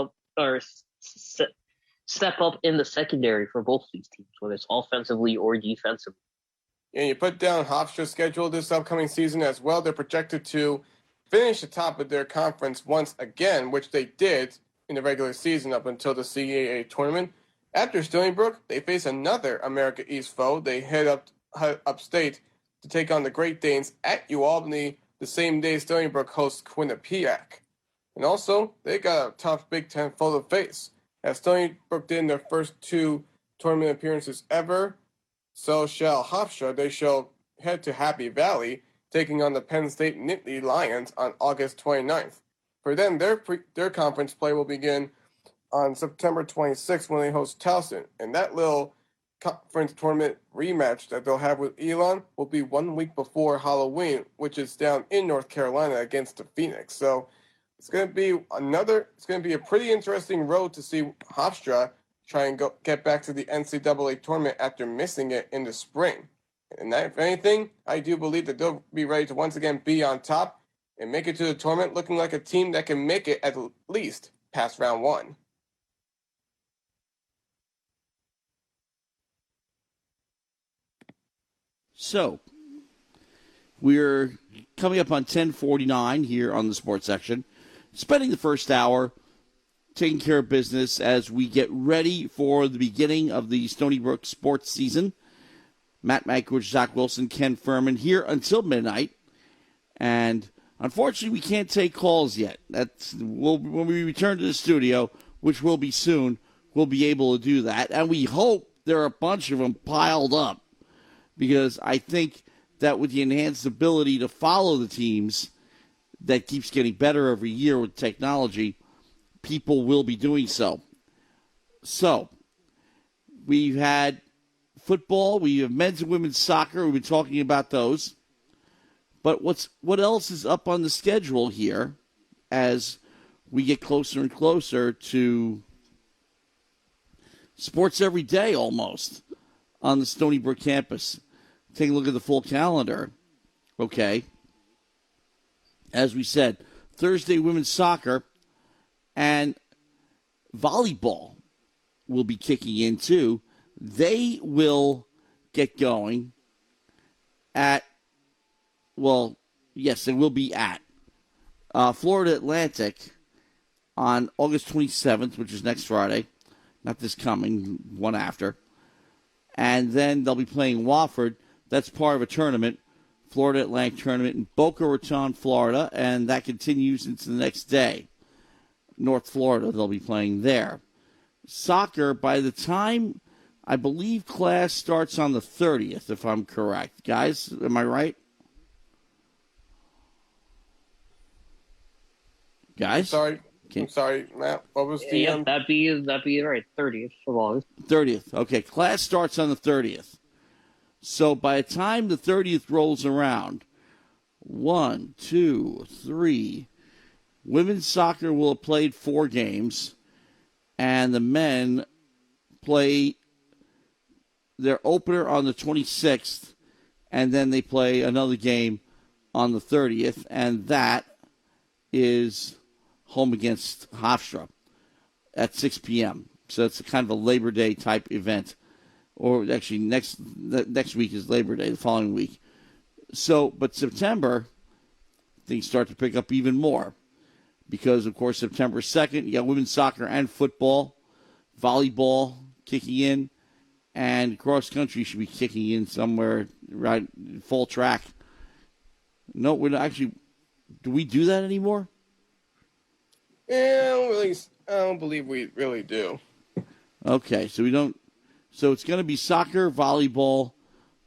up in the secondary for both of these teams, whether it's offensively or defensively? And you put down Hofstra's schedule this upcoming season as well. They're projected to finish the top of their conference once again, which they did in the regular season up until the CAA tournament. After Stony Brook, they face another America East foe. They head upstate to take on the Great Danes at UAlbany the same day Stony Brook hosts Quinnipiac. And also, they got a tough Big Ten foe to face. As Stony Brook did in their first 2 tournament appearances ever, so shall Hofstra. They shall head to Happy Valley, taking on the Penn State Nittany Lions on August 29th. For them, their conference play will begin on September 26th when they host Towson. And that little conference tournament rematch that they'll have with Elon will be 1 week before Halloween, which is down in North Carolina against the Phoenix. So it's going to be a pretty interesting road to see Hofstra try and get back to the NCAA tournament after missing it in the spring. And if anything, I do believe that they'll be ready to once again be on top and make it to the tournament looking like a team that can make it at least past round 1. So, we're coming up on 10:49 here on the sports section, spending the first hour taking care of business as we get ready for the beginning of the Stony Brook sports season. Matt Mankiewich, Zach Wilson, Ken Fermin here until midnight. And unfortunately, we can't take calls yet. When we return to the studio, which will be soon, we'll be able to do that. And we hope there are a bunch of them piled up, because I think that with the enhanced ability to follow the teams that keeps getting better every year with technology, people will be doing so. So, we've had football, we have men's and women's soccer, we've been talking about those. But what else is up on the schedule here as we get closer and closer to sports every day almost on the Stony Brook campus? Take a look at the full calendar. Okay. As we said, Thursday, women's soccer and volleyball will be kicking in too. They will get going at, well, yes, they will be at Florida Atlantic on August 27th, which is next Friday. Not this coming, one after. And then they'll be playing Wofford. That's part of a tournament, Florida Atlantic tournament in Boca Raton, Florida, and that continues into the next day. North Florida, they'll be playing there. Soccer, by the time, I believe class starts on the 30th, if I'm correct. Guys, am I right? Guys? I'm sorry, Matt. What was the... Yeah, that'd be right, 30th of August. 30th. Okay, class starts on the 30th. So by the time the 30th rolls around, 1, 2, 3, women's soccer will have played 4 games, and the men play their opener on the 26th, and then they play another game on the 30th, and that is home against Hofstra at 6 p.m. So it's a kind of a Labor Day type event. Or actually, next week is Labor Day, the following week. So, but September, things start to pick up even more. Because, of course, September 2nd, you got women's soccer and football, volleyball kicking in, and cross country should be kicking in somewhere, right, fall track. No, we're not actually, do we do that anymore? Yeah, I don't believe we really do. Okay, so we don't. So it's going to be soccer, volleyball,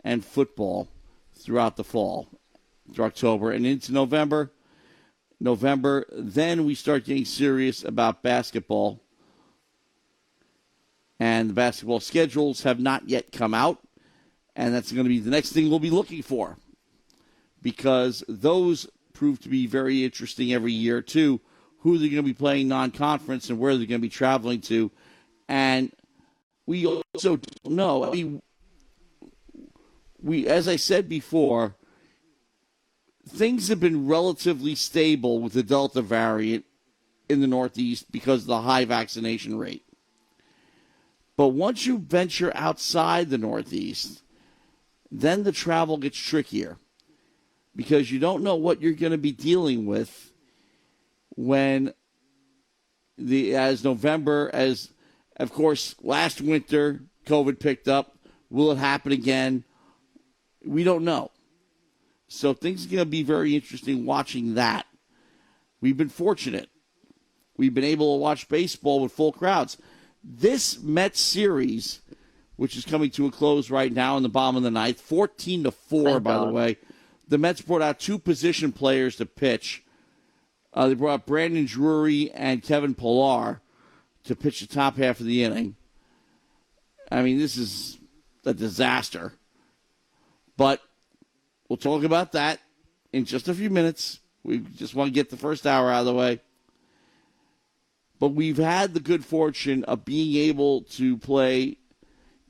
and football throughout the fall, through October, and into November. Then we start getting serious about basketball. And the basketball schedules have not yet come out. And that's going to be the next thing we'll be looking for. Because those prove to be very interesting every year, too. Who they're going to be playing non-conference and where they're going to be traveling to. And we also don't know. We, as I said before, things have been relatively stable with the Delta variant in the Northeast because of the high vaccination rate. But once you venture outside the Northeast, then the travel gets trickier because you don't know what you're going to be dealing with when of course, last winter, COVID picked up. Will it happen again? We don't know. So things are going to be very interesting watching that. We've been fortunate. We've been able to watch baseball with full crowds. This Mets series, which is coming to a close right now in the bottom of the ninth, 14-4, by the way. The Mets brought out 2 position players to pitch. They brought out Brandon Drury and Kevin Pillar to pitch the top half of the inning. I mean, this is a disaster. But we'll talk about that in just a few minutes. We just want to get the first hour out of the way. But we've had the good fortune of being able to play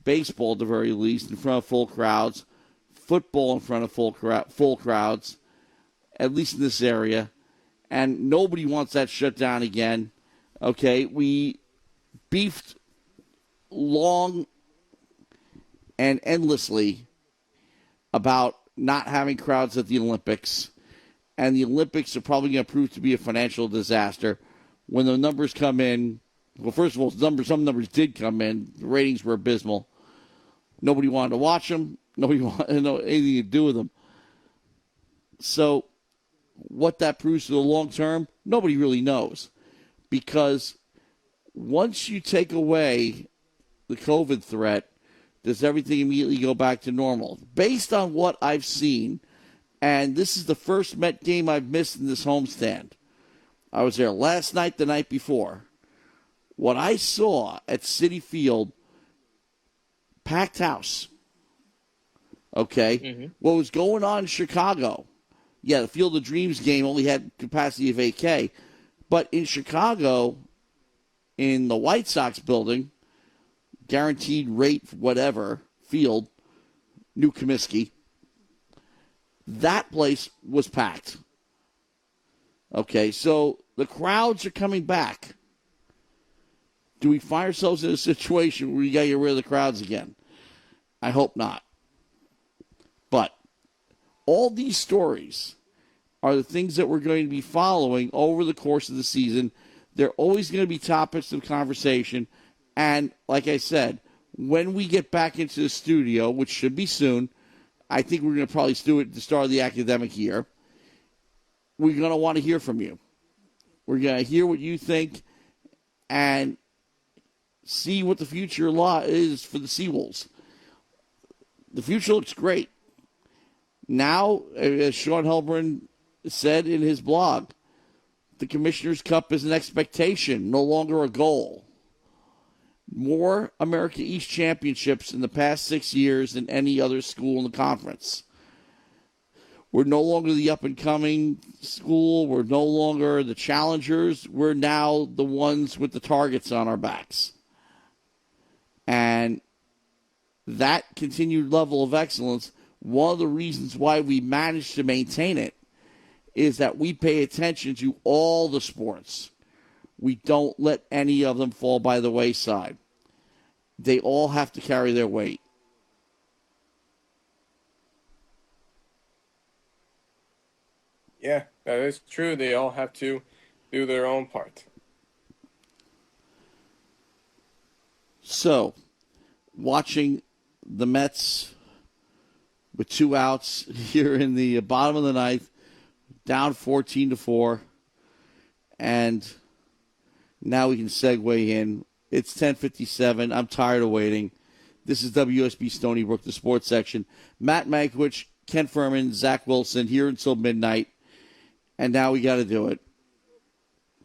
baseball, at the very least, in front of full crowds, football in front of full crowds, at least in this area. And nobody wants that shut down again. Okay, we beefed long and endlessly about not having crowds at the Olympics. And the Olympics are probably going to prove to be a financial disaster. When the numbers come in, well, first of all, some numbers did come in. The ratings were abysmal. Nobody wanted to watch them. Nobody wanted to know anything to do with them. So what that proves to the long term, nobody really knows. Because once you take away the COVID threat, does everything immediately go back to normal? Based on what I've seen, and this is the first Met game I've missed in this homestand. I was there last night, the night before. What I saw at Citi Field, packed house. Okay? Mm-hmm. What was going on in Chicago? Yeah, the Field of Dreams game only had capacity of 8K. But in Chicago, in the White Sox building, guaranteed rate, whatever, field, New Comiskey, that place was packed. Okay, so the crowds are coming back. Do we find ourselves in a situation where we got to get rid of the crowds again? I hope not. But all these stories are the things that we're going to be following over the course of the season. They're always going to be topics of conversation. And like I said, when we get back into the studio, which should be soon, I think we're going to probably do it at the start of the academic year, we're going to want to hear from you. We're going to hear what you think and see what the future is for the Seawolves. The future looks great. Now, as Sean Helbrin said in his blog, the Commissioner's Cup is an expectation, no longer a goal. More America East championships in the past 6 years than any other school in the conference. We're no longer the up-and-coming school. We're no longer the challengers. We're now the ones with the targets on our backs. And that continued level of excellence, one of the reasons why we managed to maintain it is that we pay attention to all the sports. We don't let any of them fall by the wayside. They all have to carry their weight. Yeah, that is true. They all have to do their own part. So, watching the Mets with 2 outs here in the bottom of the ninth, down 14-4, and now we can segue in. It's 10:57. I'm tired of waiting. This is WUSB Stony Brook, the sports section. Matt Mankiewich, Ken Fermin, Zach Wilson here until midnight. And now we got to do it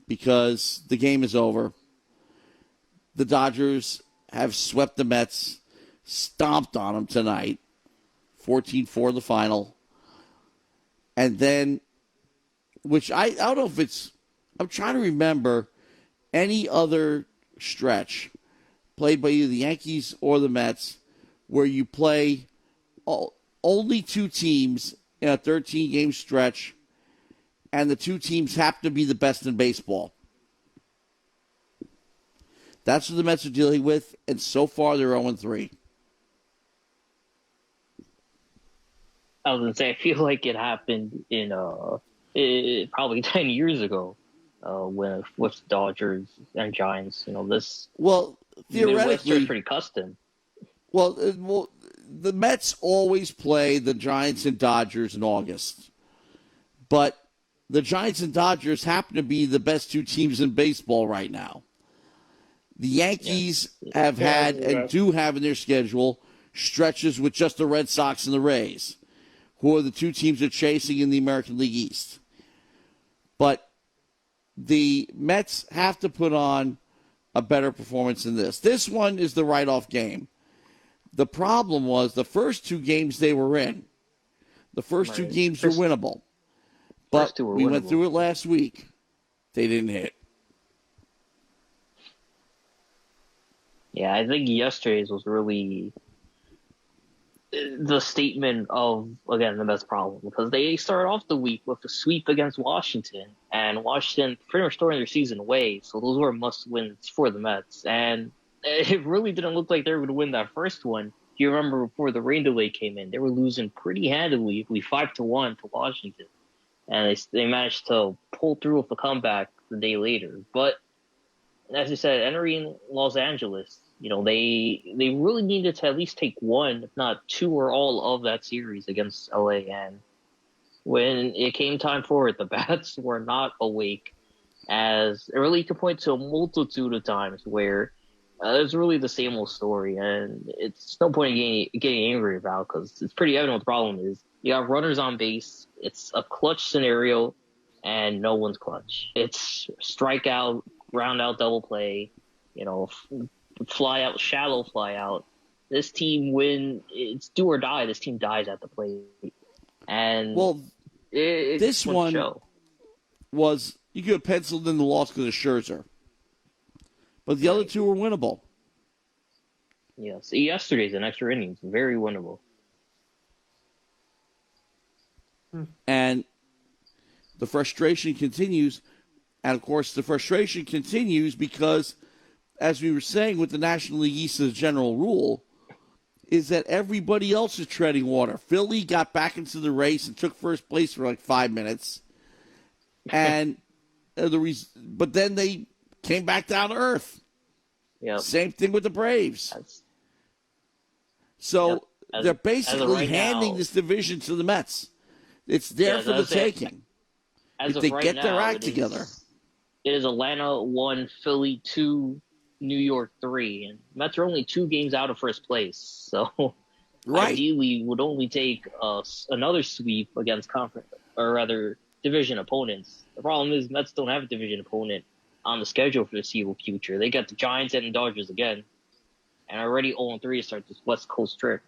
because the game is over. The Dodgers have swept the Mets, stomped on them tonight, 14-4 the final. And then, which I don't know if it's, I'm trying to remember any other stretch played by either the Yankees or the Mets where you play only 2 teams in a 13-game stretch and the 2 teams happen to be the best in baseball. That's what the Mets are dealing with, and so far they're 0-3. I was gonna say, I feel like it happened in probably 10 years ago, when with the Dodgers and Giants. This Well, theoretically, pretty custom. Well, the Mets always play the Giants and Dodgers in August, but the Giants and Dodgers happen to be the best 2 teams in baseball right now. The Yankees have had and do have in their schedule stretches with just the Red Sox and the Rays, who are the 2 teams they're chasing in the American League East. But the Mets have to put on a better performance than this. This one is the write-off game. The problem was the first 2 games they were in. The first 2 games were winnable. But we went through it last week. They didn't hit. Yeah, I think yesterday's was really the statement of, again, the Mets' problem, because they started off the week with a sweep against Washington, and Washington pretty much throwing their season away, so those were must-wins for the Mets, and it really didn't look like they were going to win that first one. If you remember, before the rain delay came in, they were losing pretty handily, 5-1 to Washington, and they managed to pull through with a comeback the day later. But as you said, entering Los Angeles, they really needed to at least take 1, if not 2 or all of that series against LA. And when it came time for it, the bats were not awake, as it really could point to a multitude of times where it's really the same old story. And it's no point in getting angry about, because it's pretty evident what the problem is. You got runners on base. It's a clutch scenario, and no one's clutch. It's strikeout, ground out, double play, fly out, shallow fly out. This team, when it's do or die, this team dies at the plate. And this one was, you could have penciled in the loss because of Scherzer. But the other 2 were winnable. Yes, yesterday's an extra innings, very winnable. And the frustration continues. And, of course, the frustration continues because, as we were saying with the National League East as a general rule, is that everybody else is treading water. Philly got back into the race and took first place for like 5 minutes. And but then they came back down to earth. Yep. Same thing with the Braves. So they're basically handing this division to the Mets. It's there for the taking. If they get their act together. It is Atlanta 1, Philly 2, New York 3. And Mets are only 2 games out of first place. So ideally would only take another sweep against division opponents. The problem is Mets don't have a division opponent on the schedule for the foreseeable future. They got the Giants and the Dodgers again. And already 0-3 to start this West Coast trip.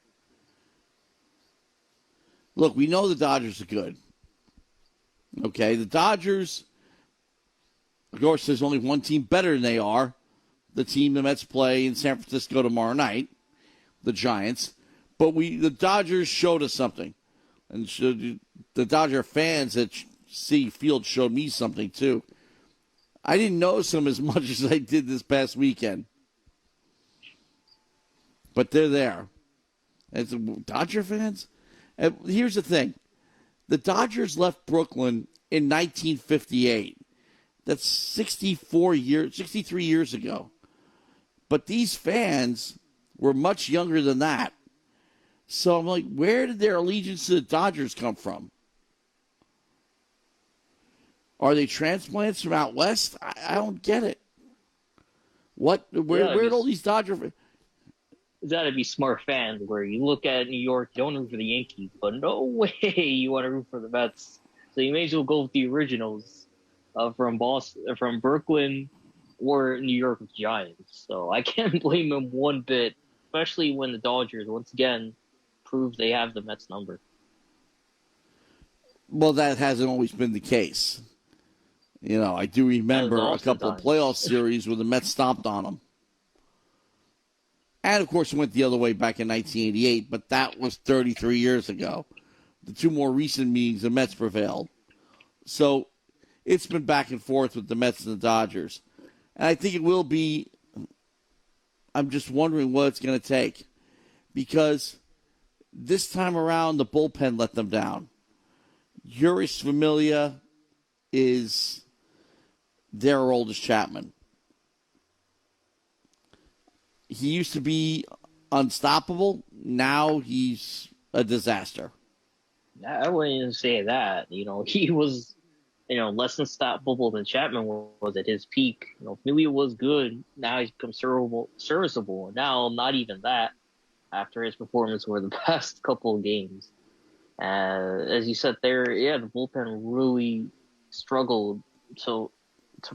Look, we know the Dodgers are good. Okay, the Dodgers, of course, there's only one team better than they are. The team the Mets play in San Francisco tomorrow night, the Giants. But the Dodgers showed us something. And the Dodger fans at Citi Field showed me something, too. I didn't notice them as much as I did this past weekend. But they're there. As Dodger fans, and here's the thing. The Dodgers left Brooklyn in 1958. That's 63 years ago. But these fans were much younger than that. So I'm like, where did their allegiance to the Dodgers come from? Are they transplants from out west? I don't get it. Where'd all these Dodgers... It's got to be smart fans where you look at New York, you don't root for the Yankees, but no way you want to root for the Mets. So you may as well go with the originals from Boston, from Brooklyn, or New York Giants. So I can't blame them one bit, especially when the Dodgers once again prove they have the Mets number. Well, that hasn't always been the case. You know, I do remember a couple of playoff series where the Mets stomped on them. And, of course, it went the other way back in 1988, but that was 33 years ago. The 2 more recent meetings, the Mets prevailed. So it's been back and forth with the Mets and the Dodgers. And I think it will be, I'm just wondering what it's going to take. Because this time around, the bullpen let them down. Uris Familia is their oldest Chapman. He used to be unstoppable. Now he's a disaster. I wouldn't even say that. You know, he was, less unstoppable than Chapman was at his peak. Familia was good. Now he's become serviceable. Now, not even that after his performance over the past couple of games. As you said there, the bullpen really struggled to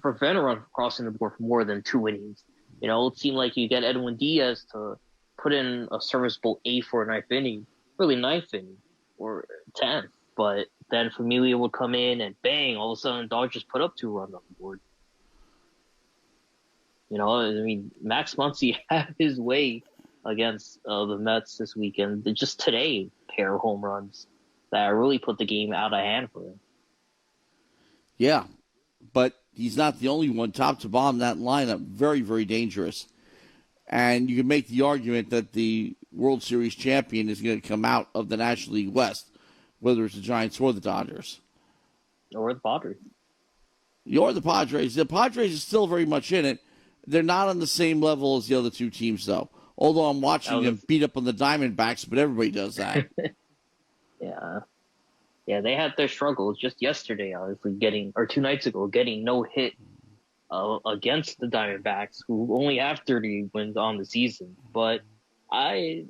prevent a run crossing the board for more than 2 innings. It seemed like you get Edwin Diaz to put in a serviceable 8th or 9th inning, really 9th inning or 10th. But then Familia would come in and bang, all of a sudden Dodgers put up 2 runs on the board. Max Muncy had his way against the Mets this weekend. Just today, pair of home runs that really put the game out of hand for him. Yeah, but he's not the only one, top to bottom, that lineup. Very, very dangerous. And you can make the argument that the World Series champion is going to come out of the National League West, whether it's the Giants or the Dodgers. Or the Padres. Or the Padres. The Padres are still very much in it. They're not on the same level as the other 2 teams, though. Although I'm watching them beat up on the Diamondbacks, but everybody does that. Yeah, they had their struggles just yesterday, honestly, 2 nights ago, getting no hit against the Diamondbacks, who only have 30 wins on the season. But the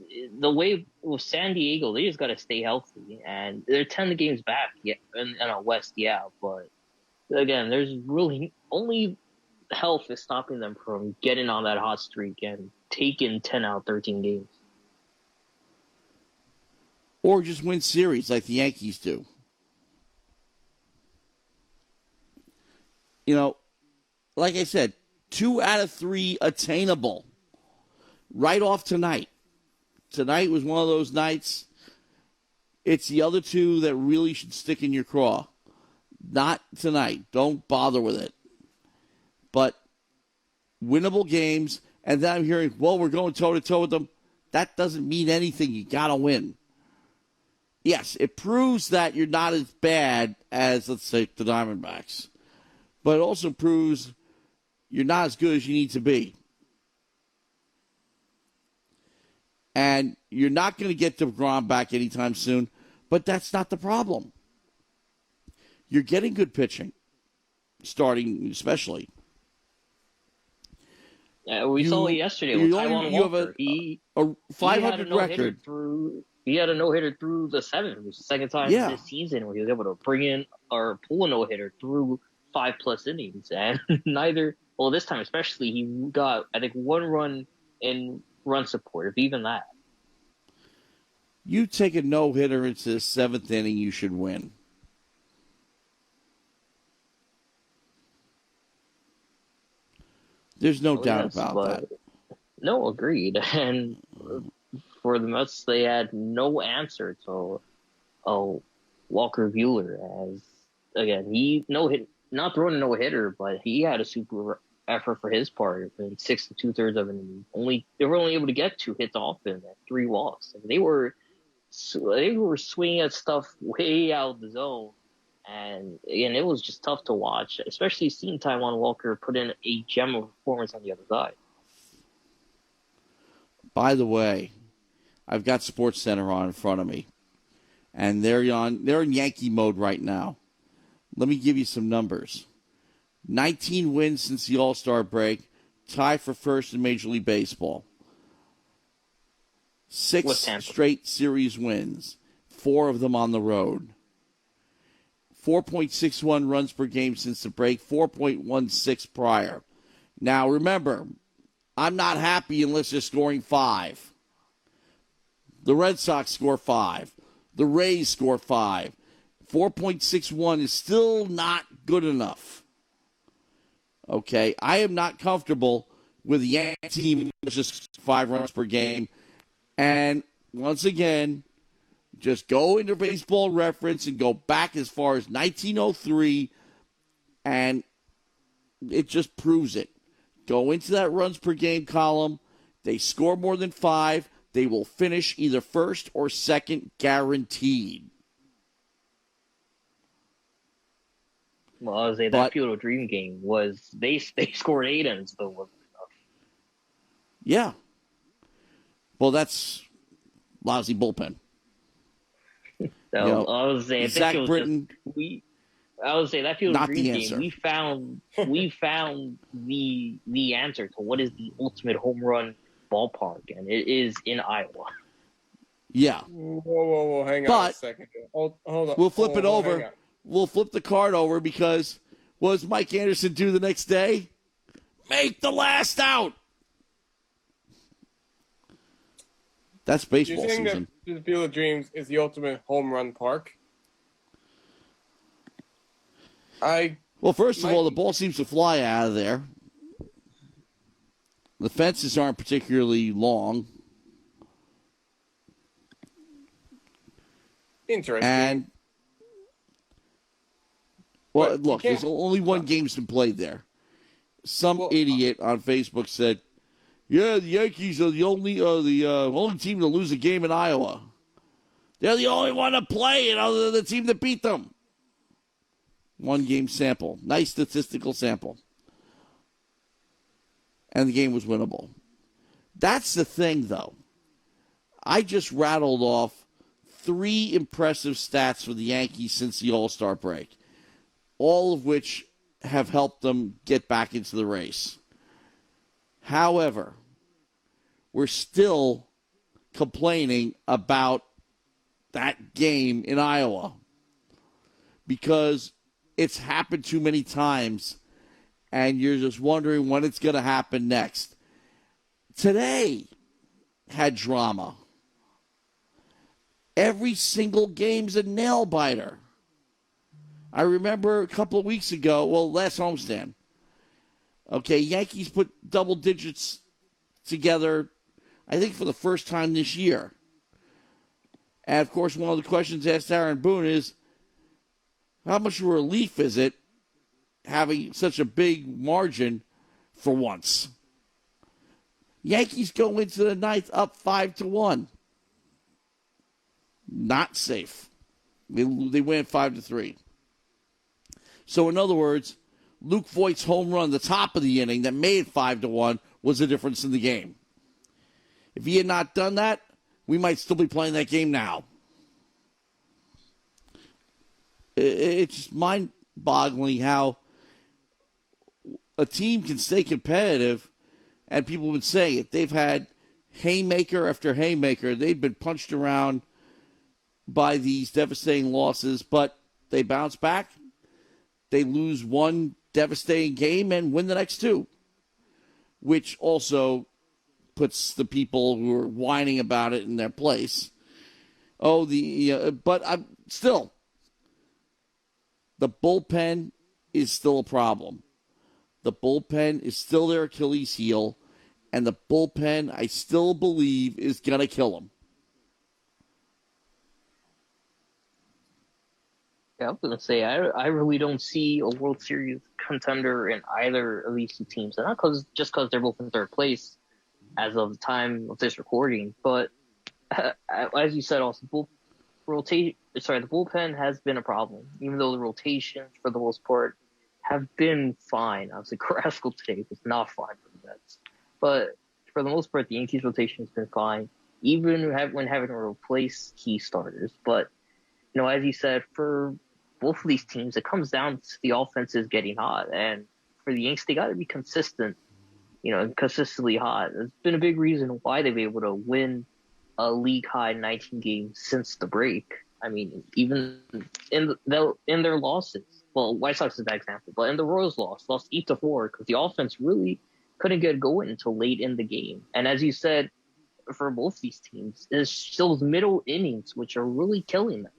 way with San Diego, they just got to stay healthy, and they're 10 games back, in West, but again, there's really only health is stopping them from getting on that hot streak and taking 10 out of 13 games. Or just win series like the Yankees do. Like I said, 2 out of 3 attainable right off tonight. Tonight was one of those nights. It's the other 2 that really should stick in your craw. Not tonight. Don't bother with it. But winnable games, and then I'm hearing, well, we're going toe-to-toe with them. That doesn't mean anything. You got to win. Yes, it proves that you're not as bad as, let's say, the Diamondbacks. But it also proves you're not as good as you need to be. And you're not going to get DeGrom back anytime soon, but that's not the problem. You're getting good pitching, starting especially. Yeah, we saw it yesterday with Taijuan Walker. He have a 500 record. He had a no-hitter through the seventh. It was the second time this season where he was able to bring in or pull a no-hitter through 5+ innings. And this time especially, he got, I think, 1 run in run support, if even that. You take a no-hitter into the 7th inning, you should win. There's no doubt about that. No, agreed. And for the Mets, they had no answer to Walker Buehler. As again, he not throwing a no hitter, but he had a super effort for his part in 6 2/3 of an inning. They were only able to get 2 hits off him at 3 walks. They were swinging at stuff way out of the zone. And again, it was just tough to watch, especially seeing Taijuan Walker put in a gem of performance on the other side. By the way, I've got SportsCenter on in front of me, and they're in Yankee mode right now. Let me give you some numbers. 19 wins since the All-Star break, tied for first in Major League Baseball. 6 straight series wins, 4 of them on the road. 4.61 runs per game since the break, 4.16 prior. Now, remember, I'm not happy unless they're scoring 5. The Red Sox score 5. The Rays score 5. 4.61 is still not good enough. Okay, I am not comfortable with the Yankee team just 5 runs per game. And once again, just go into Baseball Reference and go back as far as 1903, and it just proves it. Go into that runs per game column. They score more than 5. They will finish either first or second, guaranteed. Well, I would say that Field of Dream game was they scored 8 and it still wasn't enough. Yeah. Well, that's lousy bullpen. So, I was saying, Zach Britton. I would say that Field of Dream answer. game. We found the answer to what is the ultimate home run ballpark, and it is in Iowa. Yeah. Whoa! Hang on a second. Hold on. We'll flip it over. We'll flip the card over because what does Mike Anderson do the next day? Make the last out. That's baseball season. That the Field of Dreams is the ultimate home run park? Well, first of all, the ball seems to fly out of there. The fences aren't particularly long. Interesting. And, well, look, there's only one game's been played there. Some idiot on Facebook said, yeah, the Yankees are the only team to lose a game in Iowa. They're the only one to play it other than the team that beat them. 1 game sample. Nice statistical sample. And the game was winnable. That's the thing, though. I just rattled off 3 impressive stats for the Yankees since the All-Star break, all of which have helped them get back into the race. However, we're still complaining about that game in Iowa because it's happened too many times, and you're just wondering when it's going to happen next. Today had drama. Every single game's a nail-biter. I remember a couple of weeks ago, last homestand, okay, Yankees put double digits together, I think, for the first time this year. And, of course, one of the questions asked Aaron Boone is, How much of a relief is it having such a big margin for once? Yankees go into the ninth up 5-1. Not safe. They win 5-3. So in other words, Luke Voigt's home run, the top of the inning that made 5-1, was the difference in the game. If he had not done that, we might still be playing that game now. It's just mind-boggling how a team can stay competitive, and people would say it. They've had haymaker after haymaker. They've been punched around by these devastating losses, but they bounce back. They lose one devastating game and win the next two, which also puts the people who are whining about it in their place. But I'm still, the bullpen is still a problem. The bullpen is still their Achilles heel, and the bullpen, I still believe, is going to kill them. Yeah, I was going to say, I really don't see a World Series contender in either of these two teams. And not just because they're both in third place as of the time of this recording, but as you said, also, the bullpen has been a problem, even though the rotations, for the most part, have been fine. Obviously, Carrasco today was not fine for the Mets. But for the most part, the Yankees rotation has been fine, even when having to replace key starters. But, as you said, for both of these teams, it comes down to the offenses getting hot. And for the Yankees, they got to be consistent, and consistently hot. It's been a big reason why they've been able to win a league-high 19 games since the break. I mean, even in their losses, well, White Sox is a bad example, but in the Royals lost 8-4 because the offense really couldn't get going until late in the game. And as you said, for both these teams, it's those middle innings which are really killing them.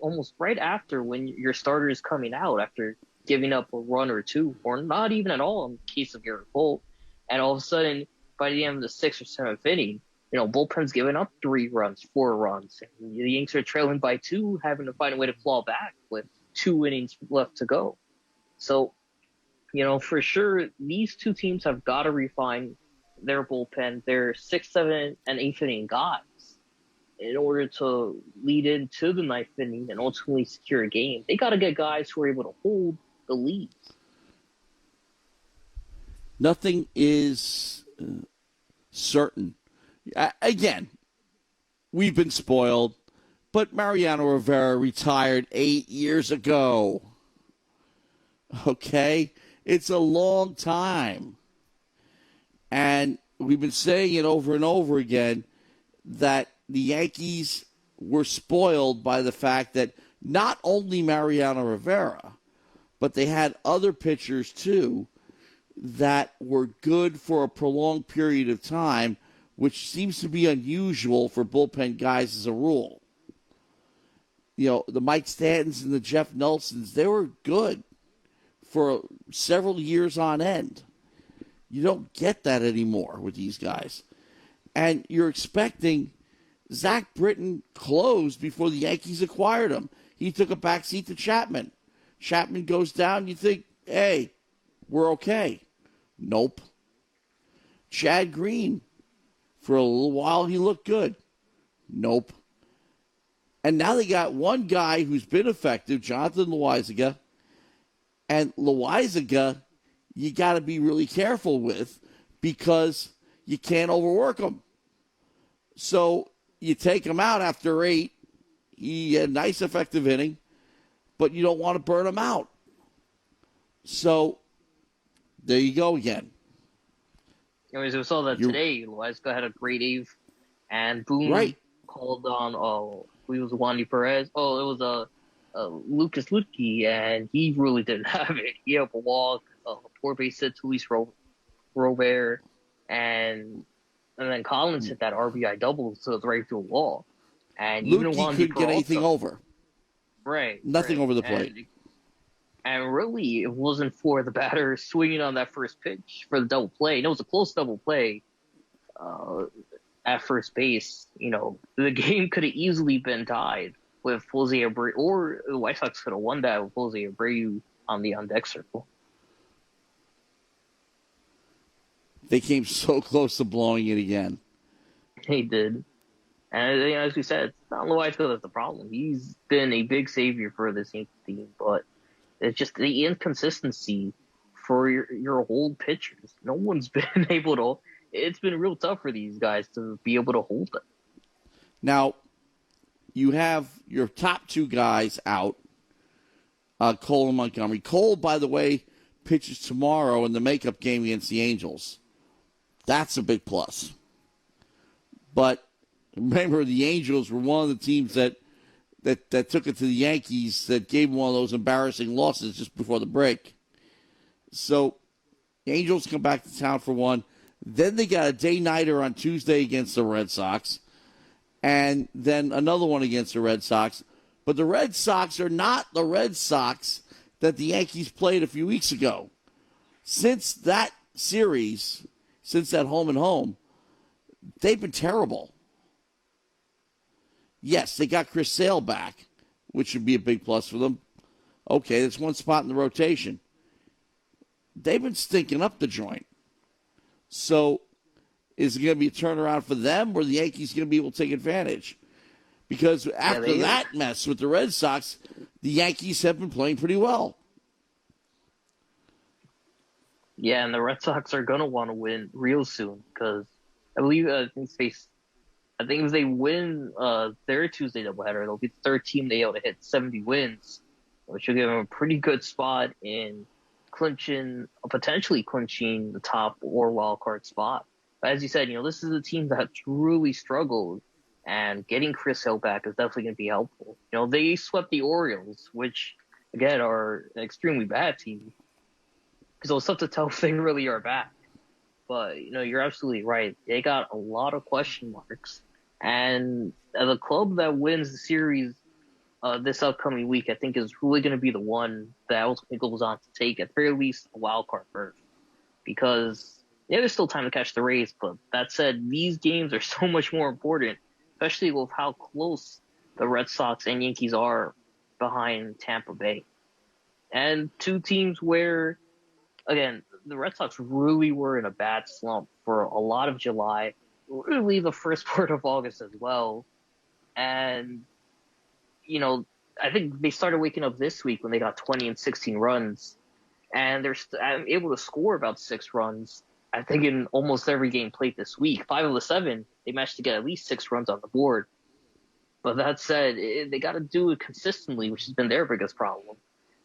Almost right after when your starter is coming out after giving up a run or two, or not even at all in the case of Garrett Cole, and all of a sudden by the end of the sixth or seventh inning, bullpen's giving up 3 runs, 4 runs. And the Yankees are trailing by 2, having to find a way to claw back with 2 innings left to go. So, for sure, these two teams have got to refine their bullpen, their 6th, 7th, and 8th inning guys, in order to lead into the 9th inning and ultimately secure a game. They got to get guys who are able to hold the leads. Nothing is certain. Again, we've been spoiled, but Mariano Rivera retired 8 years ago. Okay? It's a long time. And we've been saying it over and over again that the Yankees were spoiled by the fact that not only Mariano Rivera, but they had other pitchers too that were good for a prolonged period of time, which seems to be unusual for bullpen guys as a rule. The Mike Stantons and the Jeff Nelsons, they were good for several years on end. You don't get that anymore with these guys. And you're expecting Zach Britton closed before the Yankees acquired him. He took a backseat to Chapman. Chapman goes down, you think, hey, we're okay. Nope. Chad Green, for a little while, he looked good. Nope. And now they got one guy who's been effective, Jonathan Loaizaga. And Loaizaga, you got to be really careful with because you can't overwork him. So you take him out after 8. He had a nice, effective inning, but you don't want to burn him out. So there you go again. Anyways, we saw that today. Loaizaga had a great 8th, and Boone called on, it was Wandy Perez. It was Lucas Luetke, and he really didn't have it. He had a walk, poor base hit to Luis Robert, and then Collins hit that RBI double to the right field wall. And even Luetke couldn't get anything over. Right. Nothing over the plate. And really, it wasn't for the batter swinging on that first pitch for the double play. And it was a close double play at first base. The game could have easily been tied with Jose Abreu, or the White Sox could have won that with Jose Abreu on the on-deck circle. They came so close to blowing it again. He did. And as we said, it's not Loaiza that's the problem. He's been a big savior for this Yankee team, but it's just the inconsistency for your old pitchers. No one's been able to. It's been real tough for these guys to be able to hold them. Now, you have your top two guys out, Cole and Montgomery. Cole, by the way, pitches tomorrow in the makeup game against the Angels. That's a big plus. But remember, the Angels were one of the teams that took it to the Yankees that gave them one of those embarrassing losses just before the break. So, the Angels come back to town for one. Then they got a day-nighter on Tuesday against the Red Sox. And then another one against the Red Sox. But the Red Sox are not the Red Sox that the Yankees played a few weeks ago. Since that series, since that home and home, they've been terrible. Yes, they got Chris Sale back, which would be a big plus for them. Okay, that's one spot in the rotation. They've been stinking up the joint. So, is it going to be a turnaround for them, or the Yankees going to be able to take advantage? Because after that mess with the Red Sox, the Yankees have been playing pretty well. Yeah, and the Red Sox are going to want to win real soon because I believe if they win their Tuesday doubleheader, they'll be the third team they able to hit 70 wins, which will give them a pretty good spot in potentially clinching the top or wild card spot. But as you said, this is a team that truly struggled, and getting Chris Hill back is definitely going to be helpful. They swept the Orioles, which, again, are an extremely bad team, because it was tough to tell if they really are back. But, you're absolutely right. They got a lot of question marks. And the club that wins the series this upcoming week, I think, is really going to be the one that ultimately goes on to take, at the very least, a wild card berth. Because there's still time to catch the Rays, but that said, these games are so much more important, especially with how close the Red Sox and Yankees are behind Tampa Bay. And two teams where, again, the Red Sox really were in a bad slump for a lot of July, really the first part of August as well. And, I think they started waking up this week when they got 20 and 16 runs. And they're able to score about 6 runs, I think, in almost every game played this week. 5 of the 7, they managed to get at least 6 runs on the board. But that said, they got to do it consistently, which has been their biggest problem.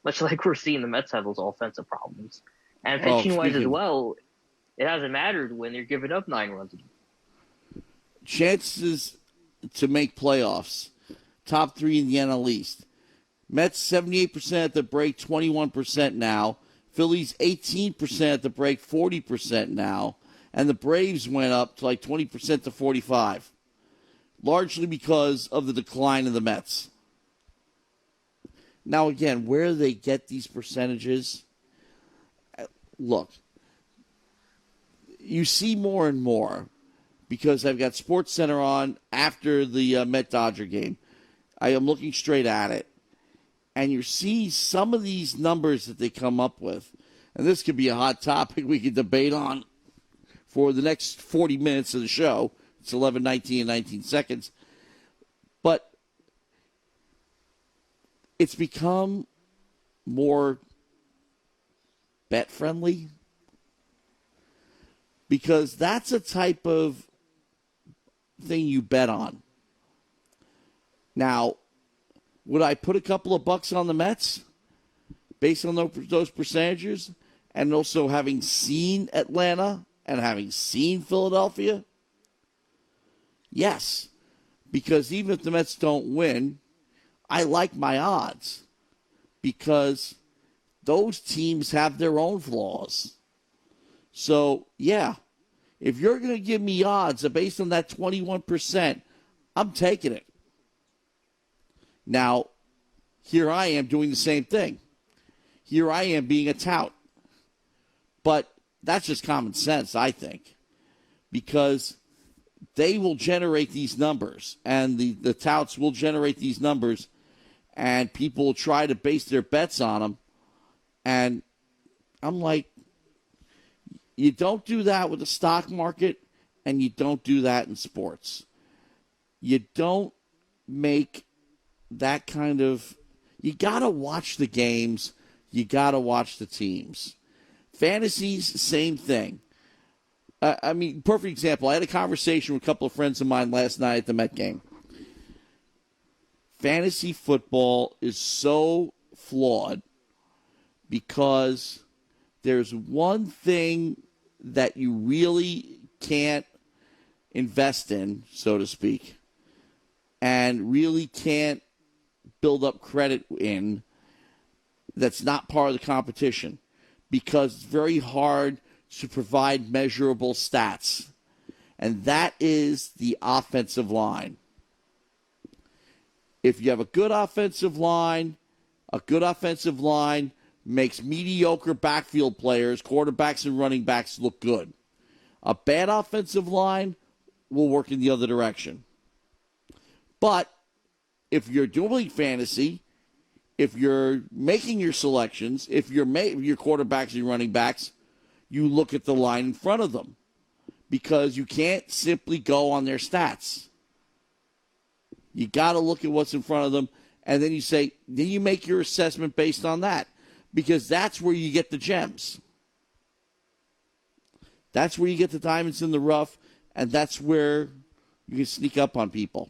Much like we're seeing the Mets have those offensive problems. And pitching-wise as well, it hasn't mattered when they're giving up 9 runs. Chances to make playoffs, top 3 in the NL East. Mets 78% at the break, 21% now. Phillies 18% at the break, 40% now. And the Braves went up to like 20% to 45%. Largely because of the decline of the Mets. Now, again, where do they get these percentages? Look, you see more and more, because I've got SportsCenter on after the Met-Dodger game. I am looking straight at it. And you see some of these numbers that they come up with. And this could be a hot topic we could debate on for the next 40 minutes of the show. It's 11:19 and 19 seconds. But it's become more bet-friendly, because that's a type of thing you bet on. Now, would I put a couple of bucks on the Mets based on those percentages, and also having seen Atlanta and having seen Philadelphia? Yes, because even if the Mets don't win, I like my odds, because those teams have their own flaws. So, yeah, if you're going to give me odds based on that 21%, I'm taking it. Now, here I am doing the same thing. Here I am being a tout. But that's just common sense, I think. Because they will generate these numbers, and the touts will generate these numbers, and people will try to base their bets on them. And I'm like, you don't do that with the stock market, and you don't do that in sports. You don't make that kind of... You got to watch the games. You got to watch the teams. Fantasies, same thing. Perfect example. I had a conversation with a couple of friends of mine last night at the Met game. Fantasy football is so flawed because there's one thing that you really can't invest in, so to speak, and really can't build up credit in that's not part of the competition, because it's very hard to provide measurable stats, and that is the offensive line. If you have a good offensive line makes mediocre backfield players, quarterbacks and running backs, look good. A bad offensive line will work in the other direction. But if you're doing fantasy, if you're making your selections, if you're your quarterbacks and your running backs, you look at the line in front of them, because you can't simply go on their stats. You got to look at what's in front of them, and then you make your assessment based on that, because that's where you get the gems. That's where you get the diamonds in the rough, and that's where you can sneak up on people.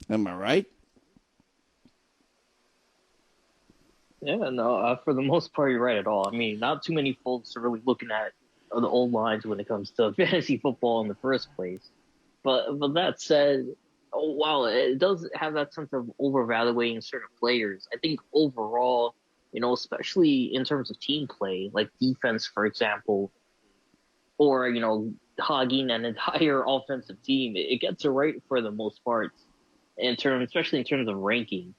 Am I right? Yeah, no, for the most part, you're right at all. I mean, not too many folks are really looking at the old lines when it comes to fantasy football in the first place. But that said, while it does have that sense of overvaluing certain players, I think overall, especially in terms of team play, like defense, for example, or, hogging an entire offensive team, it gets it right for the most part, especially in terms of ranking.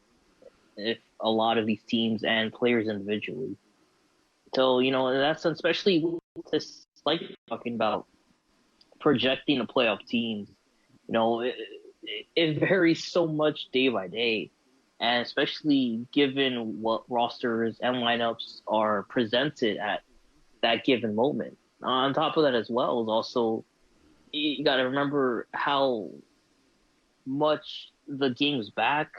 If a lot of these teams and players individually. So, in that sense, especially with this, like talking about projecting a playoff teams, it varies so much day by day. And especially given what rosters and lineups are presented at that given moment. On top of that as well is also, you got to remember how much the games back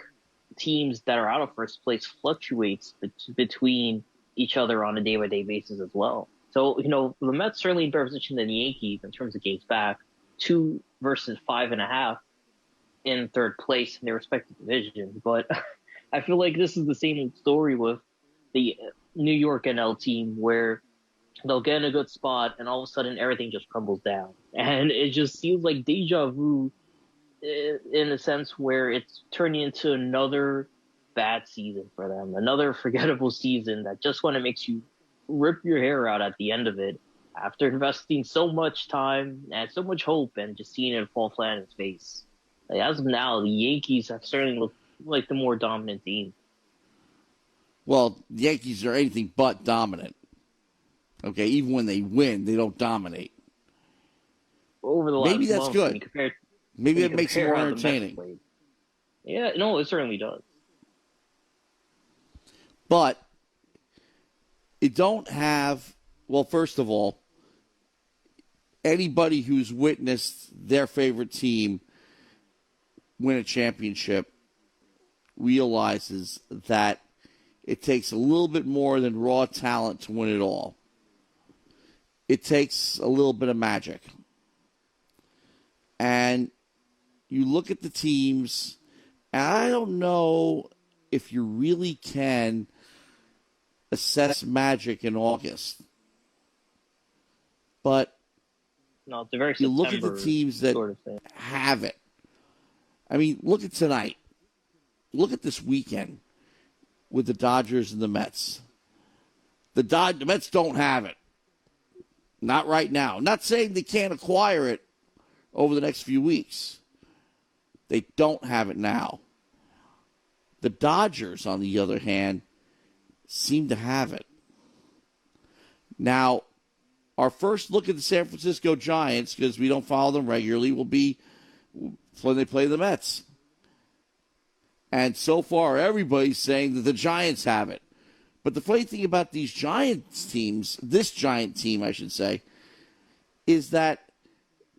teams that are out of first place fluctuates between each other on a day-by-day basis as well. So, the Mets certainly in better position than the Yankees in terms of games back, 2 versus 5.5 in third place in their respective divisions. But I feel like this is the same story with the New York NL team, where they'll get in a good spot and all of a sudden everything just crumbles down. And it just seems like deja vu, in a sense where it's turning into another bad season for them, another forgettable season that just when it makes you rip your hair out at the end of it after investing so much time and so much hope and just seeing it fall flat in its face. Like, as of now, the Yankees have certainly looked like the more dominant team. Well, the Yankees are anything but dominant. Okay, even when they win, they don't dominate. Over the last maybe that's month, good. Maybe it makes it more entertaining. Yeah, no, it certainly does. But it don't have, well, first of all, anybody who's witnessed their favorite team win a championship realizes that it takes a little bit more than raw talent to win it all. It takes a little bit of magic. And you look at the teams, and I don't know if you really can assess magic in August. But no, it's a very you look at the teams that sort of have it. I mean, look at tonight. Look at this weekend with the Dodgers and the Mets. The Mets don't have it. Not right now. I'm not saying they can't acquire it over the next few weeks. They don't have it now. The Dodgers, on the other hand, seem to have it. Now, our first look at the San Francisco Giants, because we don't follow them regularly, will be when they play the Mets. And so far, everybody's saying that the Giants have it. But the funny thing about these Giants teams, this Giant team, I should say, is that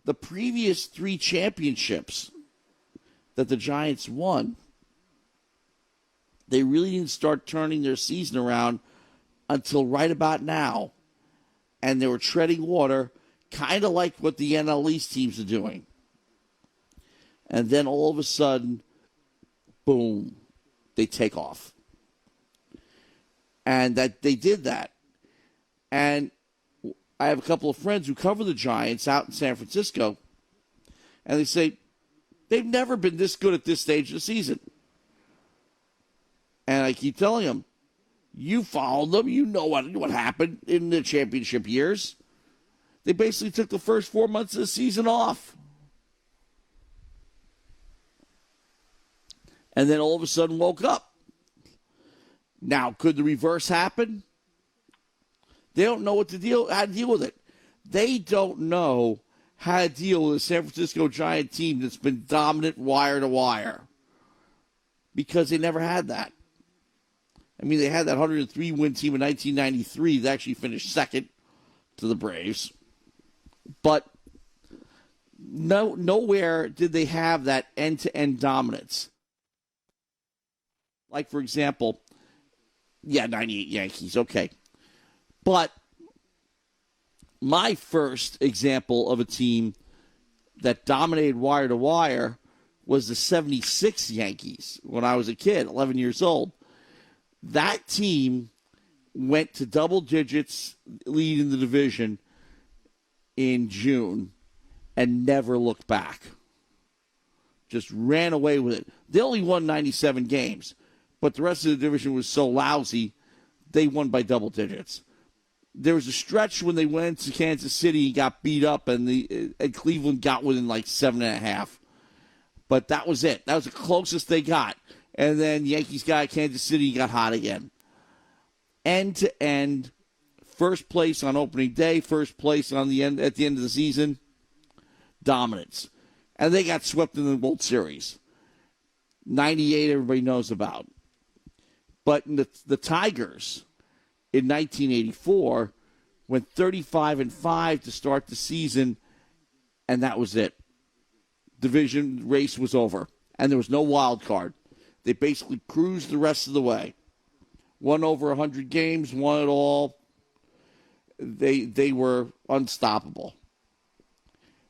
the previous 3 championships that the Giants won, they really didn't start turning their season around until right about now. And they were treading water, kind of like what the NL East teams are doing. And then all of a sudden, boom, they take off. And that they did that. And I have a couple of friends who cover the Giants out in San Francisco, and they say they've never been this good at this stage of the season. And I keep telling them, you followed them, you know what happened in the championship years. They basically took the first 4 months of the season off. And then all of a sudden woke up. Now, could the reverse happen? They don't know how to deal with it. They don't know how to deal with a San Francisco Giant team that's been dominant wire to wire, because they never had that. I mean, they had that 103-win team in 1993 that actually finished second to the Braves. But nowhere did they have that end-to-end dominance. Like, for example, 98 Yankees, okay. But my first example of a team that dominated wire to wire was the 76 Yankees when I was a kid, 11 years old. That team went to double digits lead in the division in June and never looked back. Just ran away with it. They only won 97 games, but the rest of the division was so lousy, they won by double digits. There was a stretch when they went to Kansas City and got beat up, and Cleveland got within like 7.5. But that was it. That was the closest they got. And then Yankees got Kansas City and got hot again. End to end, first place on opening day, first place at the end of the season, dominance. And they got swept in the World Series. 98, everybody knows about. But the Tigers in 1984 went 35-5 to start the season, and that was it. Division race was over, and there was no wild card. They basically cruised the rest of the way. Won over 100 games, won it all. They were unstoppable.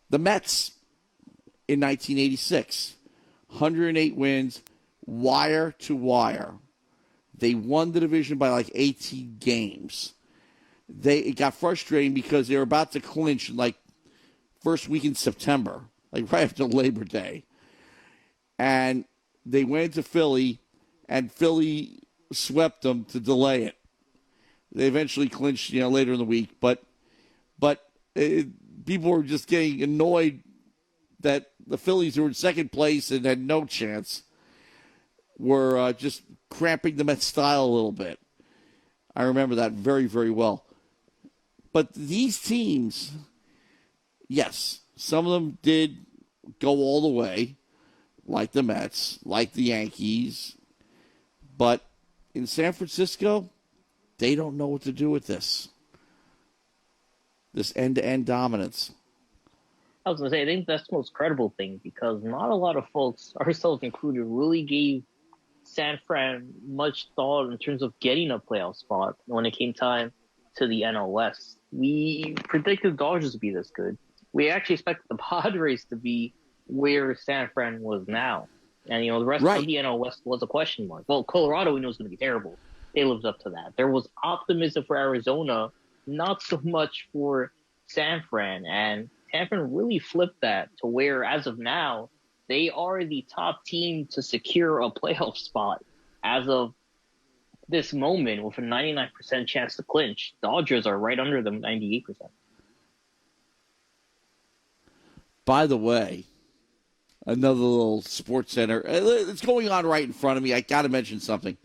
The Mets in 1986, 108 wins, wire to wire. They won the division by like 18 games. It got frustrating because they were about to clinch like first week in September, like right after Labor Day. And they went into Philly, and Philly swept them to delay it. They eventually clinched, later in the week. But people were just getting annoyed that the Phillies, who were in second place and had no chance, were just cramping the Mets style a little bit. I remember that very, very well. But these teams, yes, some of them did go all the way, like the Mets, like the Yankees. But in San Francisco, they don't know what to do with this end-to-end dominance. I was going to say, I think that's the most credible thing, because not a lot of folks, ourselves included, really gave San Fran much thought in terms of getting a playoff spot when it came time to the NL West. We predicted the Dodgers to be this good. We actually expected the Padres to be where San Fran was now. And, the rest of the NL West was a question mark. Well, Colorado, we know is going to be terrible. They lived up to that. There was optimism for Arizona, not so much for San Fran. And San Fran really flipped that to where, as of now, they are the top team to secure a playoff spot as of this moment, with a 99% chance to clinch. Dodgers are right under them, 98%. By the way, another little sports center. It's going on right in front of me. I got to mention something.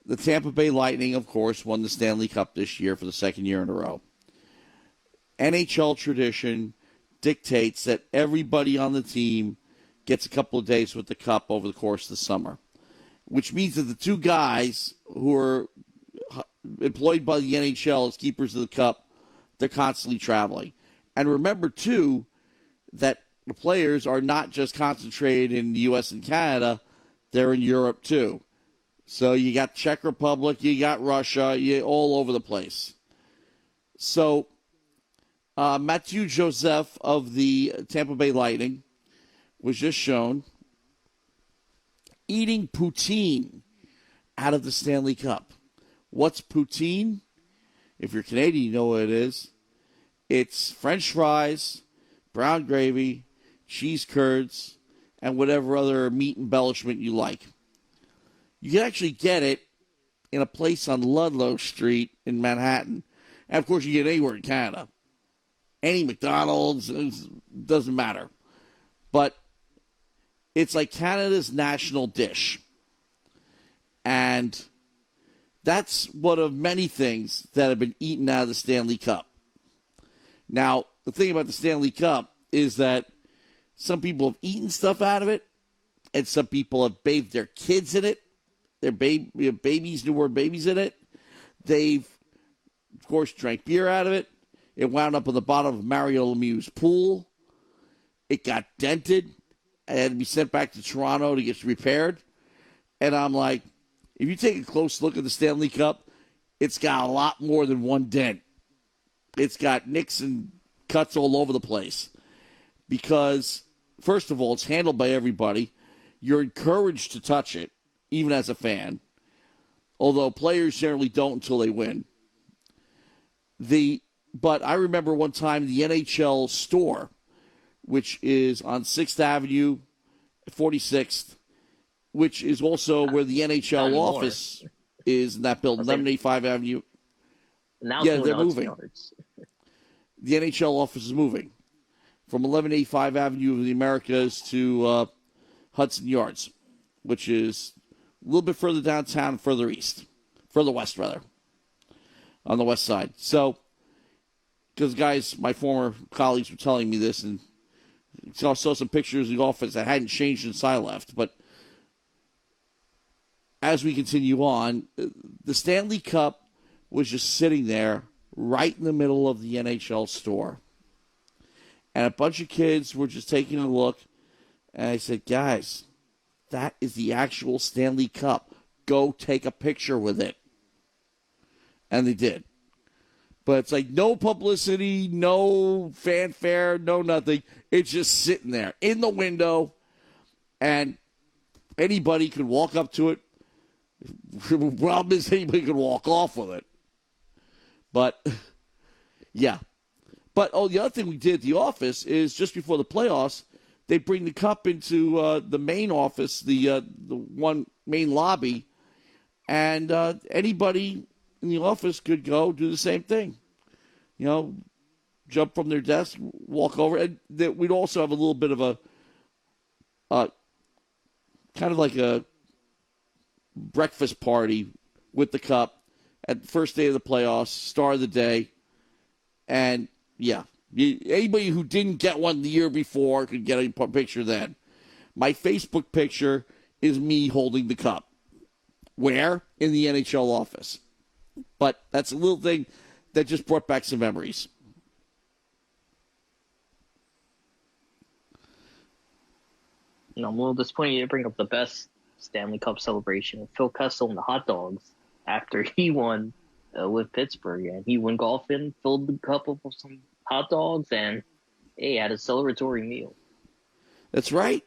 The Tampa Bay Lightning, of course, won the Stanley Cup this year for the second year in a row. NHL tradition dictates that everybody on the team gets a couple of days with the cup over the course of the summer, which means that the two guys who are employed by the NHL as keepers of the cup, they're constantly traveling. And remember, too, that the players are not just concentrated in the U.S. and Canada, they're in Europe, too. So you got Czech Republic, you got Russia, all over the place. So Mathieu Joseph of the Tampa Bay Lightning was just shown eating poutine out of the Stanley Cup. What's poutine? If you're Canadian, you know what it is. It's French fries, brown gravy, cheese curds, and whatever other meat embellishment you like. You can actually get it in a place on Ludlow Street in Manhattan. And, of course, you get it anywhere in Canada. Any McDonald's, it doesn't matter. But it's like Canada's national dish. And that's one of many things that have been eaten out of the Stanley Cup. Now, the thing about the Stanley Cup is that some people have eaten stuff out of it, and some people have bathed their kids in it, their babies, newborn babies in it. They've, of course, drank beer out of it. It wound up on the bottom of Mario Lemieux's pool. It got dented and had to be sent back to Toronto to get repaired. And I'm like, if you take a close look at the Stanley Cup, it's got a lot more than one dent. It's got nicks and cuts all over the place. Because, first of all, it's handled by everybody. You're encouraged to touch it, even as a fan. Although players generally don't until they win. But I remember one time the NHL store, which is on 6th Avenue, 46th, which is also where the NHL office is in that building, 1185 Avenue. Now yeah, they're moving. The NHL office is moving from 1185 Avenue of the Americas to Hudson Yards, which is a little bit further downtown, further west, on the west side. So, because guys, my former colleagues were telling me this, and I saw some pictures of the office that hadn't changed since I left. But as we continue on, the Stanley Cup was just sitting there right in the middle of the NHL store. And a bunch of kids were just taking a look. And I said, guys, that is the actual Stanley Cup. Go take a picture with it. And they did. But it's like no publicity, no fanfare, no nothing. It's just sitting there in the window. And anybody could walk up to it. The problem is anybody could walk off with it. But, yeah. But, the other thing we did at the office is just before the playoffs, they bring the cup into the main office, the one main lobby, and anybody in the office could go do the same thing. You know, jump from their desk, walk over. And we'd also have a little bit of a kind of like a breakfast party with the cup at the first day of the playoffs, start of the day. And, yeah, anybody who didn't get one the year before could get a picture then. My Facebook picture is me holding the cup. Where? In the NHL office. But that's a little thing that just brought back some memories. I'm a little disappointed you didn't bring up the best Stanley Cup celebration with Phil Kessel and the hot dogs after he won with Pittsburgh. And he went golfing, filled the cup up with some hot dogs, and had a celebratory meal. That's right.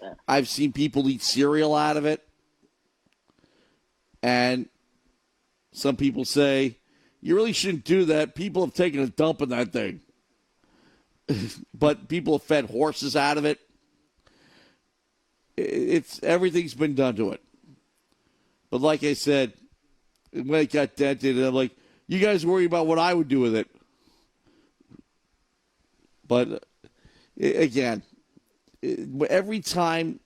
Yeah. I've seen people eat cereal out of it. And some people say, you really shouldn't do that. People have taken a dump in that thing. But people have fed horses out of it. Everything's been done to it. But like I said, when it got dented, I'm like, you guys worry about what I would do with it. But again, every time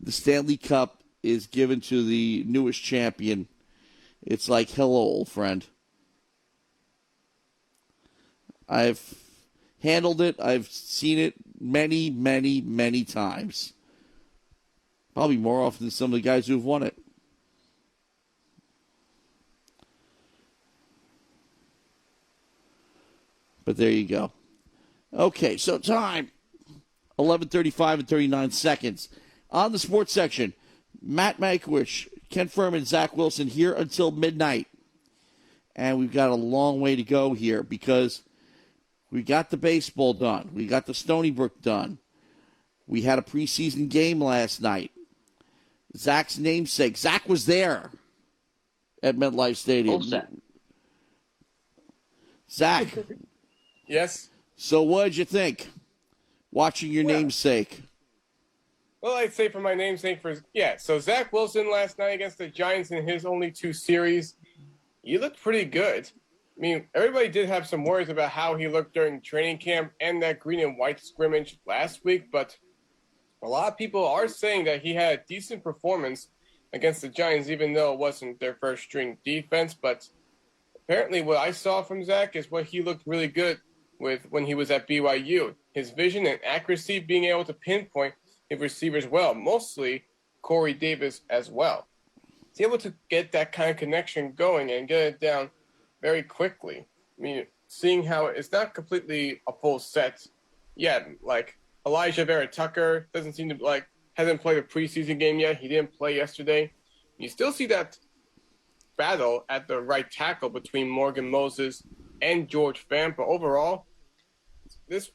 the Stanley Cup is given to the newest champion, it's like, hello, old friend. I've handled it. I've seen it many, many, many times. Probably more often than some of the guys who've won it. But there you go. Okay, so time, 11:35 and 39 seconds. On the sports section, Matt Mankiewich, Ken Fermin, Zach Wilson here until midnight. And we've got a long way to go here because we got the baseball done. We got the Stony Brook done. We had a preseason game last night. Zach's namesake. Zach was there at MetLife Stadium. Zach. Yes? So what did you think watching your namesake? Well, I'd say for my namesake, so Zach Wilson last night against the Giants in his only 2 series, he looked pretty good. I mean, everybody did have some worries about how he looked during training camp and that green and white scrimmage last week, but a lot of people are saying that he had a decent performance against the Giants, even though it wasn't their first string defense. But apparently what I saw from Zach is what he looked really good with when he was at BYU. His vision and accuracy, being able to pinpoint his receivers well, mostly Corey Davis as well. He's able to get that kind of connection going and get it down very quickly. I mean, seeing how it's not completely a full set yet. Like Elijah Vera Tucker doesn't seem to hasn't played a preseason game yet. He didn't play yesterday. You still see that battle at the right tackle between Morgan Moses and George Fant, but overall, if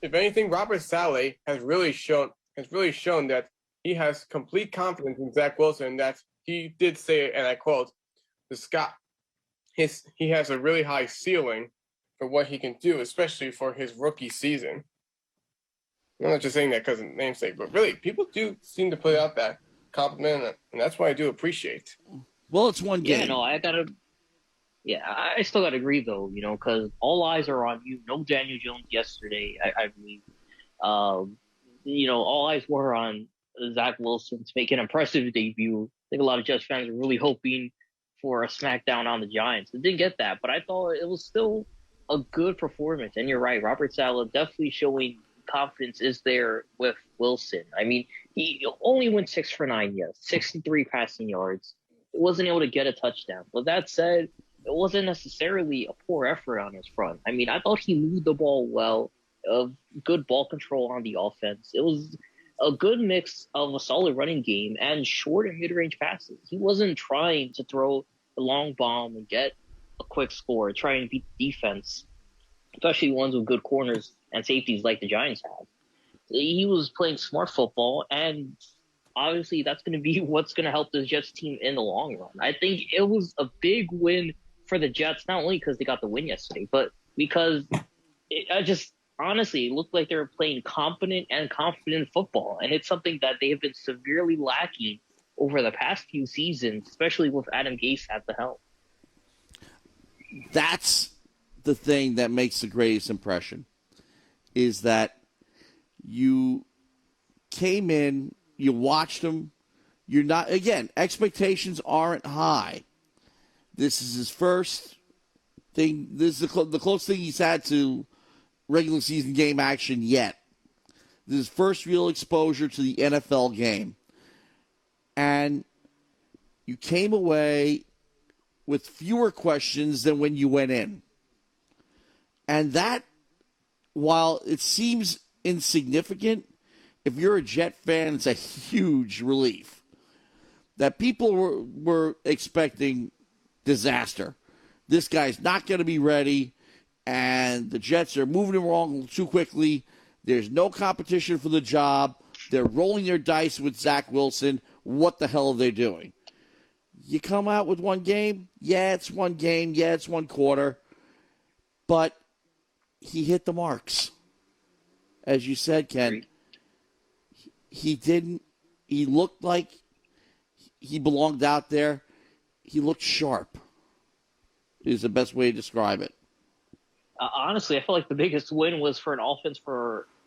anything, Robert Saleh has really shown that he has complete confidence in Zach Wilson. That he did say, and I quote, he has a really high ceiling for what he can do, especially for his rookie season. I'm not just saying that because of namesake, but really, people do seem to put out that compliment, and that's what I do appreciate. Well, it's one game. Yeah, no, I still gotta agree though, because all eyes are on you. No Daniel Jones yesterday, I believe. All eyes were on Zach Wilson to make an impressive debut. I think a lot of Jets fans were really hoping for a smackdown on the Giants. They didn't get that, but I thought it was still a good performance. And you're right, Robert Saleh definitely showing confidence is there with Wilson. I mean, he only went 6 for 9, yes, 63 passing yards. He wasn't able to get a touchdown. But that said, it wasn't necessarily a poor effort on his front. I mean, I thought he moved the ball well, of good ball control on the offense. It was a good mix of a solid running game and short and mid-range passes. He wasn't trying to throw a long bomb and get a quick score, trying to beat the defense, especially ones with good corners and safeties like the Giants have. He was playing smart football, and obviously that's going to be what's going to help the Jets team in the long run. I think it was a big win for the Jets, not only because they got the win yesterday, but because honestly, it looked like they were playing competent and confident football, and it's something that they have been severely lacking over the past few seasons, especially with Adam Gase at the helm. That's the thing that makes the greatest impression, is that you came in, you watched him, you're not, again, expectations aren't high. This is his first thing, this is the closest thing he's had to regular season game action yet. This is his first real exposure to the NFL game. And you came away with fewer questions than when you went in. And that, while it seems insignificant, if you're a Jet fan, it's a huge relief. That people were expecting disaster. This guy's not going to be ready, and the Jets are moving him along too quickly. There's no competition for the job. They're rolling their dice with Zach Wilson. What the hell are they doing? You come out with one game? Yeah, it's one game. Yeah, it's one quarter. But he hit the marks. As you said, Ken, he looked like he belonged out there. He looked sharp, is the best way to describe it. Honestly, I feel like the biggest win was for an offense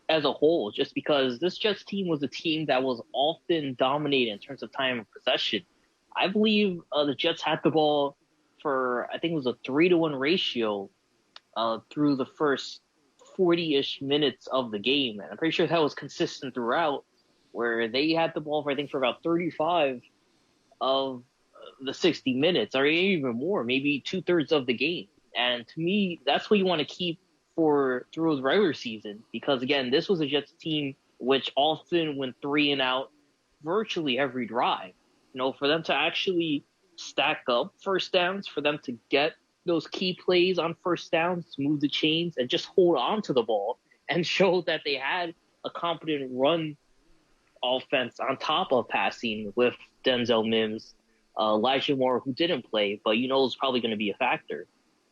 as a whole, just because this Jets team was a team that was often dominated in terms of time of possession. I believe the Jets had the ball for, I think it was a 3-to-1 ratio through the first 40-ish minutes of the game. And I'm pretty sure that was consistent throughout, where they had the ball for, I think, for about 35 of the 60 minutes, or even more, maybe 2/3 of the game. And to me, that's what you want to keep for through the regular season, because again, this was a Jets team which often went 3 and out virtually every drive. For them to actually stack up first downs, for them to get those key plays on first downs, move the chains, and just hold on to the ball and show that they had a competent run offense on top of passing with Denzel Mims, Elijah Moore, who didn't play, but is probably going to be a factor.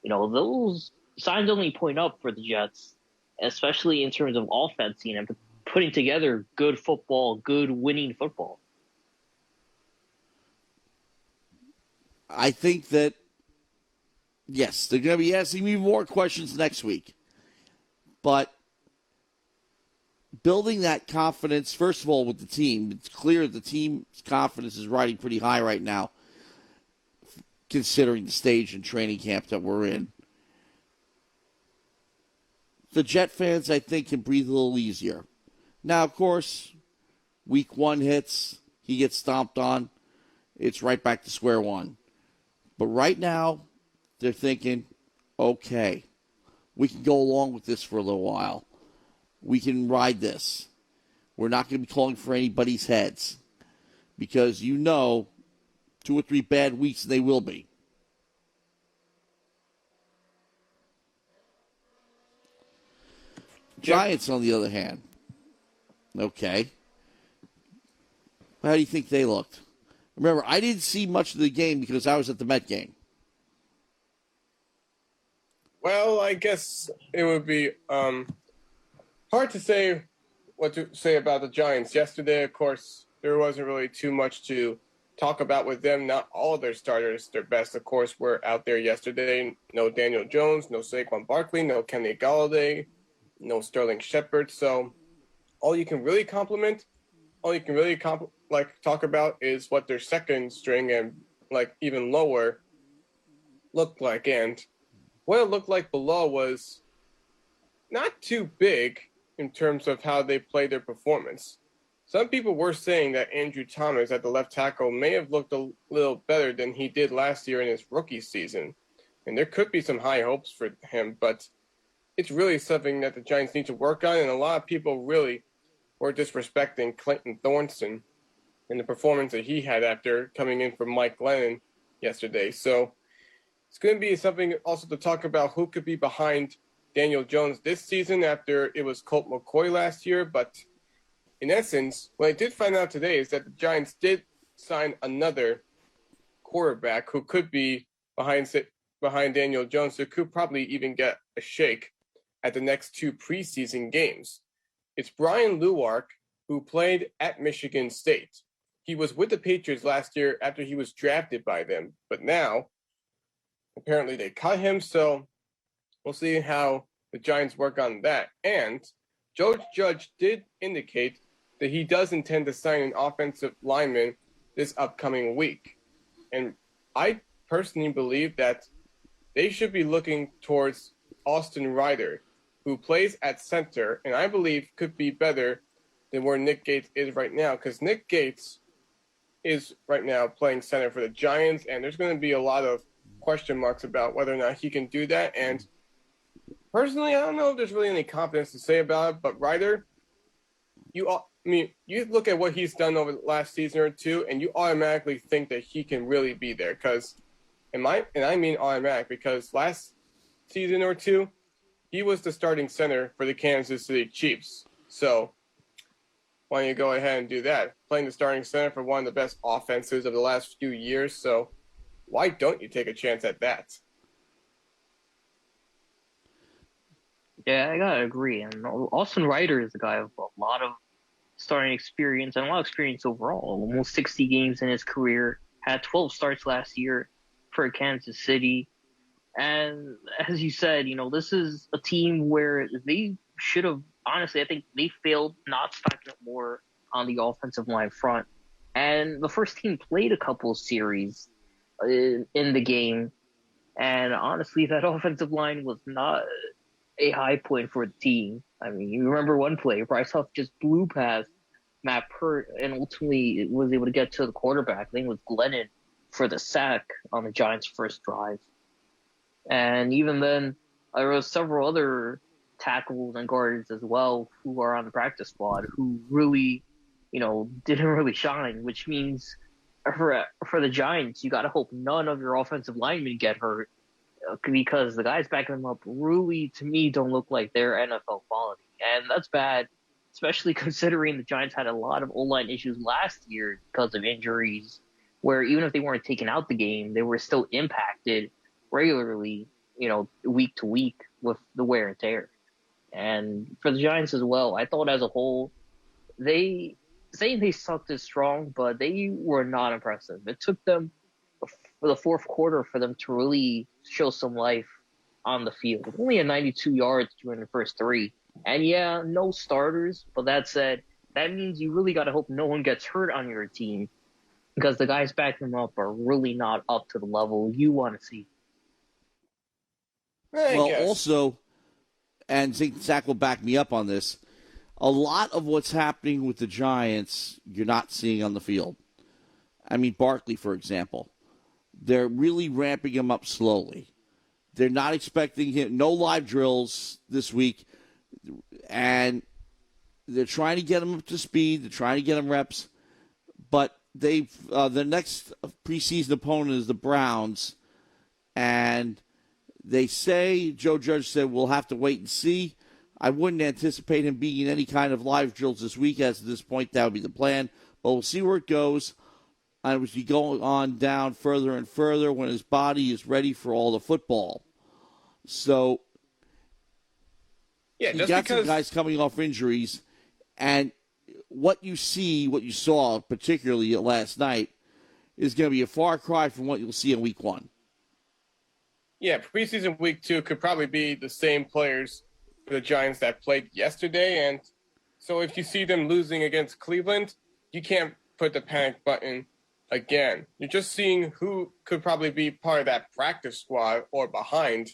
Those signs only point up for the Jets, especially in terms of offensing and putting together good football, good winning football. I think that, yes, they're going to be asking me more questions next week. But building that confidence, first of all, with the team, it's clear the team's confidence is riding pretty high right now, considering the stage and training camp that we're in. The Jet fans, I think, can breathe a little easier. Now, of course, week 1 hits, he gets stomped on, it's right back to square one. But right now, they're thinking, okay, we can go along with this for a little while. We can ride this. We're not going to be calling for anybody's heads, because 2 or 3 bad weeks they will be. Giants, on the other hand, okay. How do you think they looked? Remember, I didn't see much of the game because I was at the Met game. Well, I guess it would be hard to say what to say about the Giants. Yesterday, of course, there wasn't really too much to talk about with them. Not all of their starters, their best, of course, were out there yesterday. No Daniel Jones, no Saquon Barkley, no Kenny Galladay, no Sterling Shepard. So all you can really talk about is what their second string and even lower looked like. And what it looked like below was not too big in terms of how they played their performance. Some people were saying that Andrew Thomas at the left tackle may have looked a little better than he did last year in his rookie season. And there could be some high hopes for him, but it's really something that the Giants need to work on. And a lot of people really were disrespecting Clayton Thornton and the performance that he had after coming in for Mike Glennon yesterday. So it's going to be something also to talk about who could be behind Daniel Jones this season after it was Colt McCoy last year. But in essence, what I did find out today is that the Giants did sign another quarterback who could be behind Daniel Jones, who could probably even get a shake at the next 2 preseason games. It's Brian Luark, who played at Michigan State. He was with the Patriots last year after he was drafted by them, but now apparently they cut him, so we'll see how the Giants work on that. And Joe Judge did indicate that he does intend to sign an offensive lineman this upcoming week. And I personally believe that they should be looking towards Austin Ryder, who plays at center, and I believe could be better than where Nick Gates is right now, because Nick Gates is right now playing center for the Giants, and there's going to be a lot of question marks about whether or not he can do that. And personally, I don't know if there's really any confidence to say about it, but Ryder, you look at what he's done over the last season or two, and you automatically think that he can really be there. And I mean automatic, because last season or two, he was the starting center for the Kansas City Chiefs. So why don't you go ahead and do that? Playing the starting center for one of the best offenses of the last few years. So why don't you take a chance at that? Yeah, I gotta agree. And Austin Ryder is a guy with a lot of starting experience and a lot of experience overall. Almost 60 games in his career. Had 12 starts last year for Kansas City. And as you said, this is a team where they should have, honestly, I think they failed not stacking up more on the offensive line front. And the first team played a couple of series in the game. And honestly, that offensive line was not a high point for the team. I mean, you remember one play, Bryce Huff just blew past Matt Pert and ultimately was able to get to the quarterback. I think it was Glennon for the sack on the Giants' first drive. And even then, there were several other tackles and guards as well who are on the practice squad who really, didn't really shine, which means for the Giants, you got to hope none of your offensive linemen get hurt because the guys backing them up really, to me, don't look like they're NFL quality. And that's bad, especially considering the Giants had a lot of O-line issues last year because of injuries, where even if they weren't taken out the game, they were still impacted regularly, week to week with the wear and tear. And for the Giants as well, I thought as a whole, they sucked is strong, but they were not impressive. It took them for the fourth quarter for them to really show some life on the field. Only a 92 yards during the first three. And yeah, no starters, but that said, that means you really got to hope no one gets hurt on your team because the guys backing them up are really not up to the level you want to see. Well, also, and Zach will back me up on this, a lot of what's happening with the Giants you're not seeing on the field. I mean, Barkley, for example. They're really ramping him up slowly. They're not expecting him, no live drills this week, and they're trying to get him up to speed. They're trying to get him reps, but the next preseason opponent is the Browns, and they say, Joe Judge said, we'll have to wait and see. I wouldn't anticipate him being in any kind of live drills this week. As of this point, that would be the plan. But we'll see where it goes. And as we go on down further and further when his body is ready for all the football. So, yeah, you got some guys coming off injuries. And what you saw, particularly last night, is going to be a far cry from what you'll see in week one. Yeah, preseason week 2 could probably be the same players for the Giants that played yesterday. And so if you see them losing against Cleveland, you can't put the panic button again. You're just seeing who could probably be part of that practice squad or behind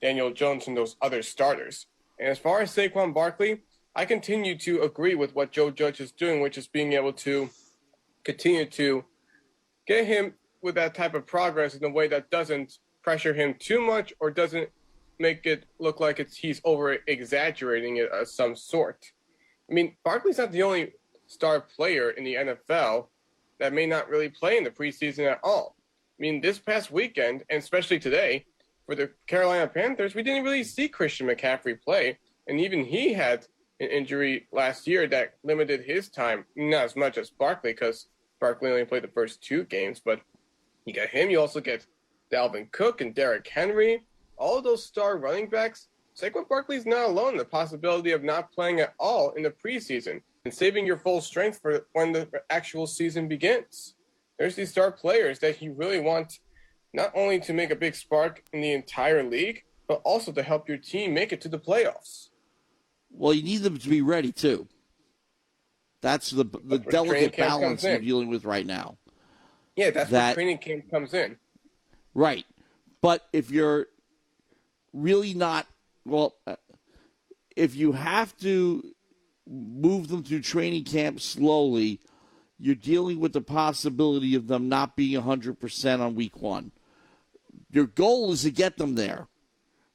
Daniel Jones and those other starters. And as far as Saquon Barkley, I continue to agree with what Joe Judge is doing, which is being able to continue to get him with that type of progress in a way that doesn't pressure him too much or doesn't make it look like he's over-exaggerating it of some sort. I mean, Barkley's not the only star player in the NFL that may not really play in the preseason at all. I mean, this past weekend, and especially today, for the Carolina Panthers, we didn't really see Christian McCaffrey play, and even he had an injury last year that limited his time, not as much as Barkley, because Barkley only played the first 2 games, but you get him. You also get Dalvin Cook and Derrick Henry, all of those star running backs. Saquon Barkley's not alone in the possibility of not playing at all in the preseason and saving your full strength for when the actual season begins. There's these star players that you really want not only to make a big spark in the entire league, but also to help your team make it to the playoffs. Well, you need them to be ready, too. That's the delicate balance you're dealing with right now. Yeah, that's where training camp comes in. Right. But if you're really not, if you have to move them through training camp slowly, you're dealing with the possibility of them not being 100% on week 1. Your goal is to get them there.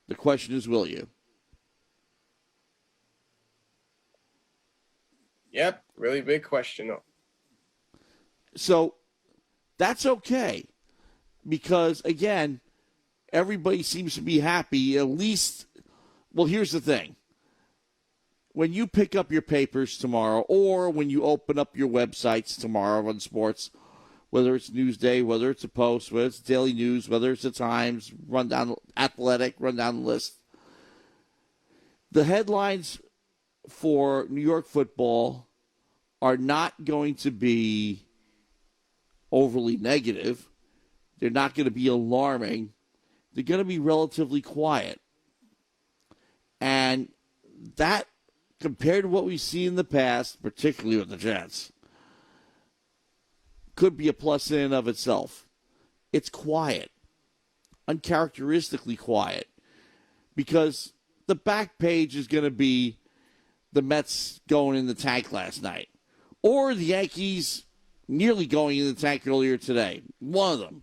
The question is, will you? Yep, really big question, though. So that's okay. Because, again, everybody seems to be happy, at least. Well, here's the thing. When you pick up your papers tomorrow, or when you open up your websites tomorrow on sports, whether it's Newsday, whether it's a Post, whether it's Daily News, whether it's the Times, run down Athletic, run down the list, the headlines for New York football are not going to be overly negative. They're not going to be alarming. They're going to be relatively quiet. And that, compared to what we've seen in the past, particularly with the Jets, could be a plus in and of itself. It's quiet. uncharacteristically quiet because the back page is going to be the Mets going in the tank last night or the Yankees nearly going in the tank earlier today. One of them.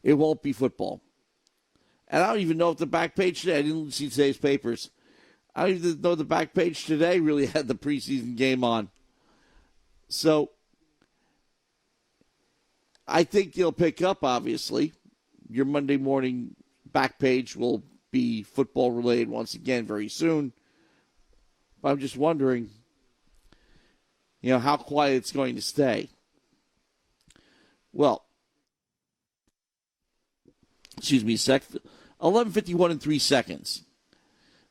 It won't be football. And I don't even know if the back page today, I didn't see today's papers. I don't even know the back page today really had the preseason game on. So I think they'll pick up, obviously. Your Monday morning back page will be football related once again very soon. But I'm just wondering, how quiet it's going to stay. Well, excuse me, 11:51 and 3 seconds.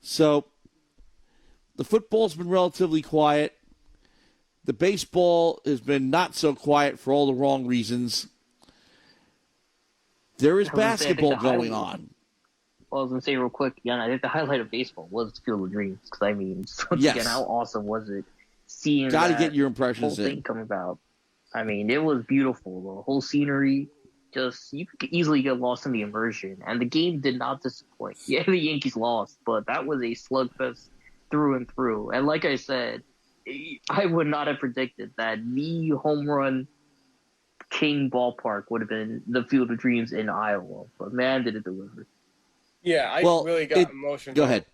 So the football's been relatively quiet. The baseball has been not so quiet for all the wrong reasons. There is basketball going on. Well, I was going to say real quick, I think the highlight of baseball was Field of Dreams. Because, once again, how awesome was it seeing Gotta get your impressions whole thing come about? It was beautiful. The whole scenery, you could easily get lost in the immersion. And the game did not disappoint. Yeah, the Yankees lost, but that was a slugfest through and through. And like I said, I would not have predicted that the home run king ballpark would have been the Field of Dreams in Iowa. But man, did it deliver. Yeah, I really got emotional. Go ahead.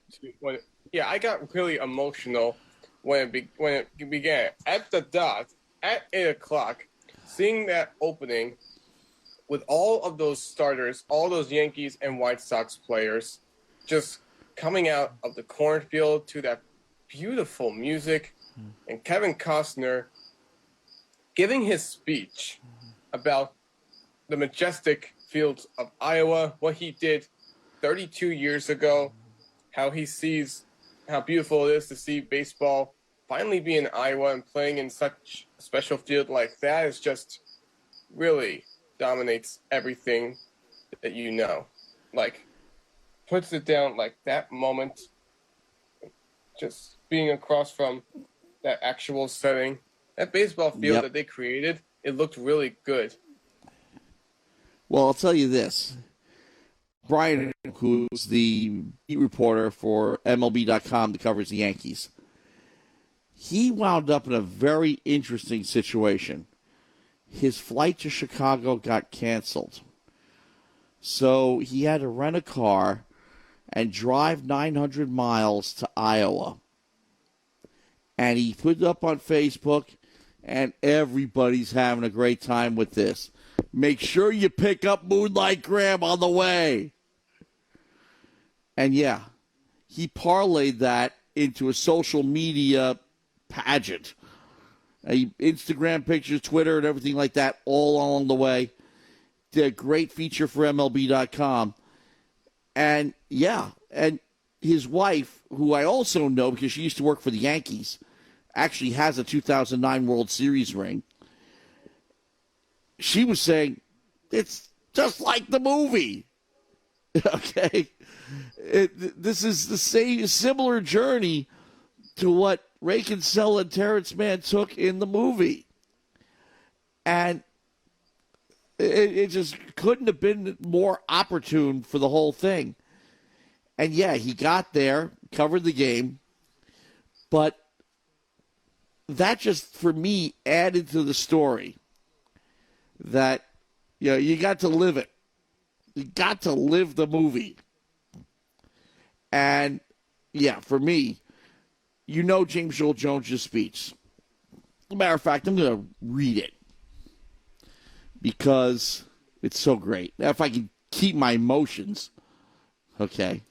I got really emotional when it began. At the dot, at 8 o'clock, seeing that opening with all of those starters, all those Yankees and White Sox players just coming out of the cornfield to that beautiful music, and Kevin Costner giving his speech about the majestic fields of Iowa, what he did 32 years ago, how he sees how beautiful it is to see baseball finally be in Iowa and playing in such a special field like that is just really dominates everything that you know. Puts it down that moment, just being across from that actual setting, that baseball field that they created, it looked really good. Well, I'll tell you this. Brian, who's the beat reporter for MLB.com that covers the Yankees, he wound up in a very interesting situation. His flight to Chicago got canceled. So he had to rent a car and drive 900 miles to Iowa. And he put it up on Facebook, and everybody's having a great time with this. Make sure you pick up Moonlight Graham on the way. And yeah, he parlayed that into a social media pageant. Instagram pictures, Twitter, and everything like that all along the way. Did a great feature for MLB.com. And yeah, and his wife, who I also know because she used to work for the Yankees, actually has a 2009 World Series ring. She was saying, it's just like the movie. Okay? This is the same similar journey to what Ray Kinsella and Terrence Mann took in the movie. And it just couldn't have been more opportune for the whole thing. And yeah, he got there, covered the game, but that just, for me, added to the story that, you got to live it. You got to live the movie. And, yeah, for me, James Earl Jones' speech. As a matter of fact, I'm going to read it because it's so great. Now, if I can keep my emotions, okay,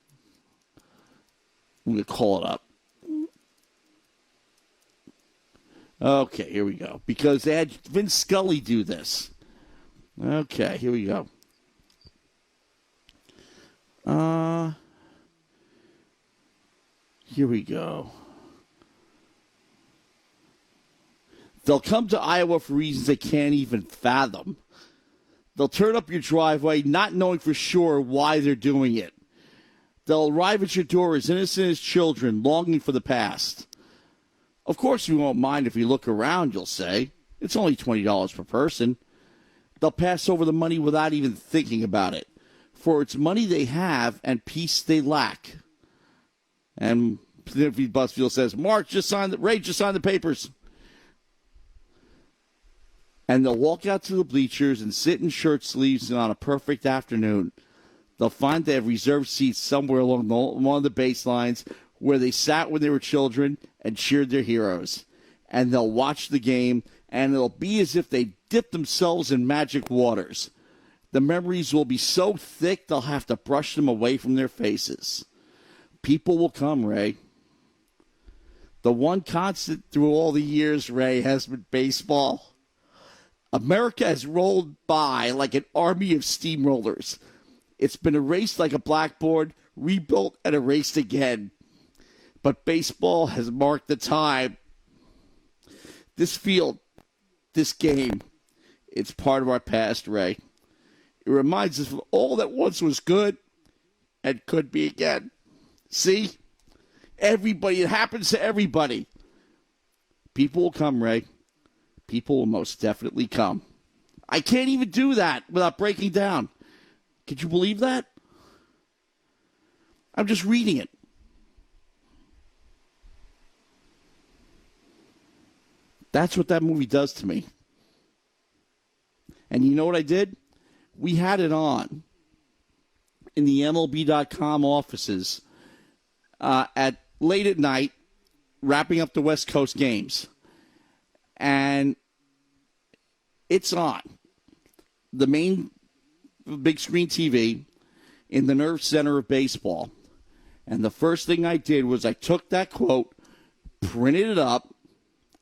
I'm going to call it up. Okay, here we go. Because they had Vince Scully do this. Okay, here we go. Here we go. They'll come to Iowa for reasons they can't even fathom. They'll turn up your driveway not knowing for sure why they're doing it. They'll arrive at your door as innocent as children, longing for the past. Of course, we won't mind if we look around, you'll say. It's only $20 per person. they'll pass over the money without even thinking about it. For it's money they have and peace they lack. And Busfield says, Ray just signed the papers. And they'll walk out to the bleachers and sit in shirt sleeves, and on a perfect afternoon, they'll find they have reserved seats somewhere along one of the baselines where they sat when they were children and cheered their heroes. And they'll watch the game, and it'll be as if they dipped themselves in magic waters. The memories will be so thick they'll have to brush them away from their faces. People will come, Ray. The one constant through all the years, Ray, has been baseball. America has rolled by like an army of steamrollers. It's been erased like a blackboard, rebuilt and erased again. But baseball has marked the time. This field, this game, it's part of our past, Ray. It reminds us of all that once was good and could be again. See? Everybody, it happens to everybody. People will come, Ray. People will most definitely come. I can't even do that without breaking down. Could you believe that? I'm just reading it. That's what that movie does to me. And you know what I did? We had it on in the MLB.com offices at late at night, wrapping up the West Coast games. And it's on the main big screen TV in the nerve center of baseball. And the first thing I did was I took that quote, printed it up,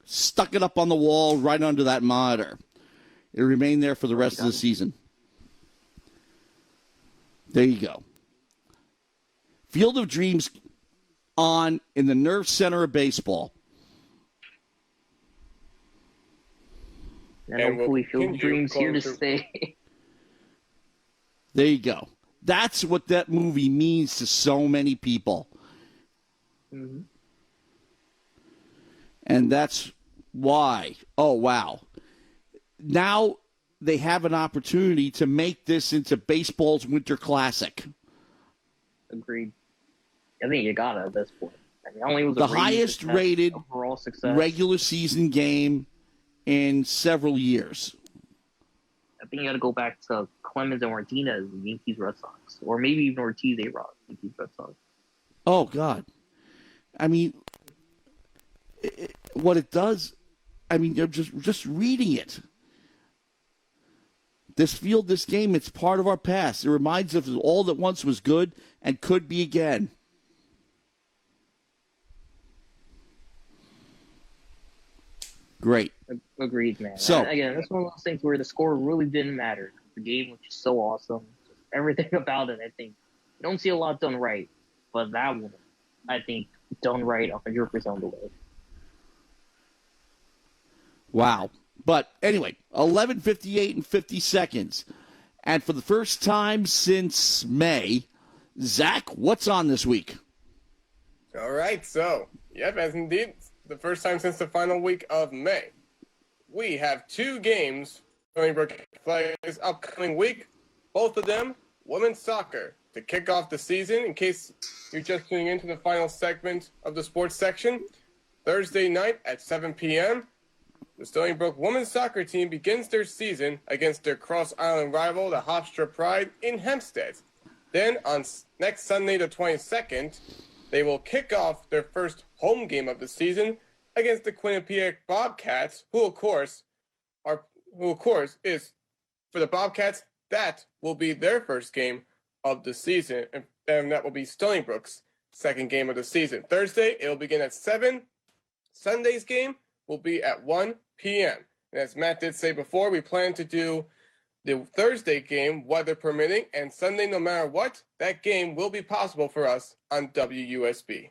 stuck it up on the wall right under that monitor. It remained there for the rest of the season. There you go. Field of Dreams on in the nerve center of baseball. And hopefully Field of Dreams here to stay. There you go. That's what that movie means to so many people. Mm-hmm. And that's why. Oh, wow. Now they have an opportunity to make this into baseball's Winter Classic. Agreed. I think you got it at this point. I mean, only was the highest rated overall success. Regular season game in several years. I think you got to go back to Clemens and Martinez, the Yankees Red Sox, or maybe even Ortiz A-Rod, Yankees Red Sox. Oh God, I mean, what it does. I mean, you're just reading it. This field, this game, it's part of our past. It reminds us of all that once was good and could be again. Great. Agreed, man. So, and again, that's one of those things where the score really didn't matter. The game was just so awesome. Just everything about it, I think. You don't see a lot done right, but that one, I think, done right 100% of the way. Wow. But anyway, 11:58 and 50 seconds. And for the first time since May, Zach, what's on this week? All right, so, yep, as indeed, the first time since the final week of May. We have two games Stony Brook plays this upcoming week, both of them women's soccer, to kick off the season. In case you're just tuning into the final segment of the sports section, Thursday night at 7 p.m., the Stony Brook women's soccer team begins their season against their cross-island rival, the Hofstra Pride, in Hempstead. Then, on next Sunday the 22nd, they will kick off their first home game of the season against the Quinnipiac Bobcats, who of course is, for the Bobcats, that will be their first game of the season, and that will be Stony Brook's second game of the season. Thursday, it will begin at 7. Sunday's game will be at 1 p.m. And as Matt did say before, we plan to do the Thursday game, weather permitting, and Sunday, no matter what, that game will be possible for us on WUSB.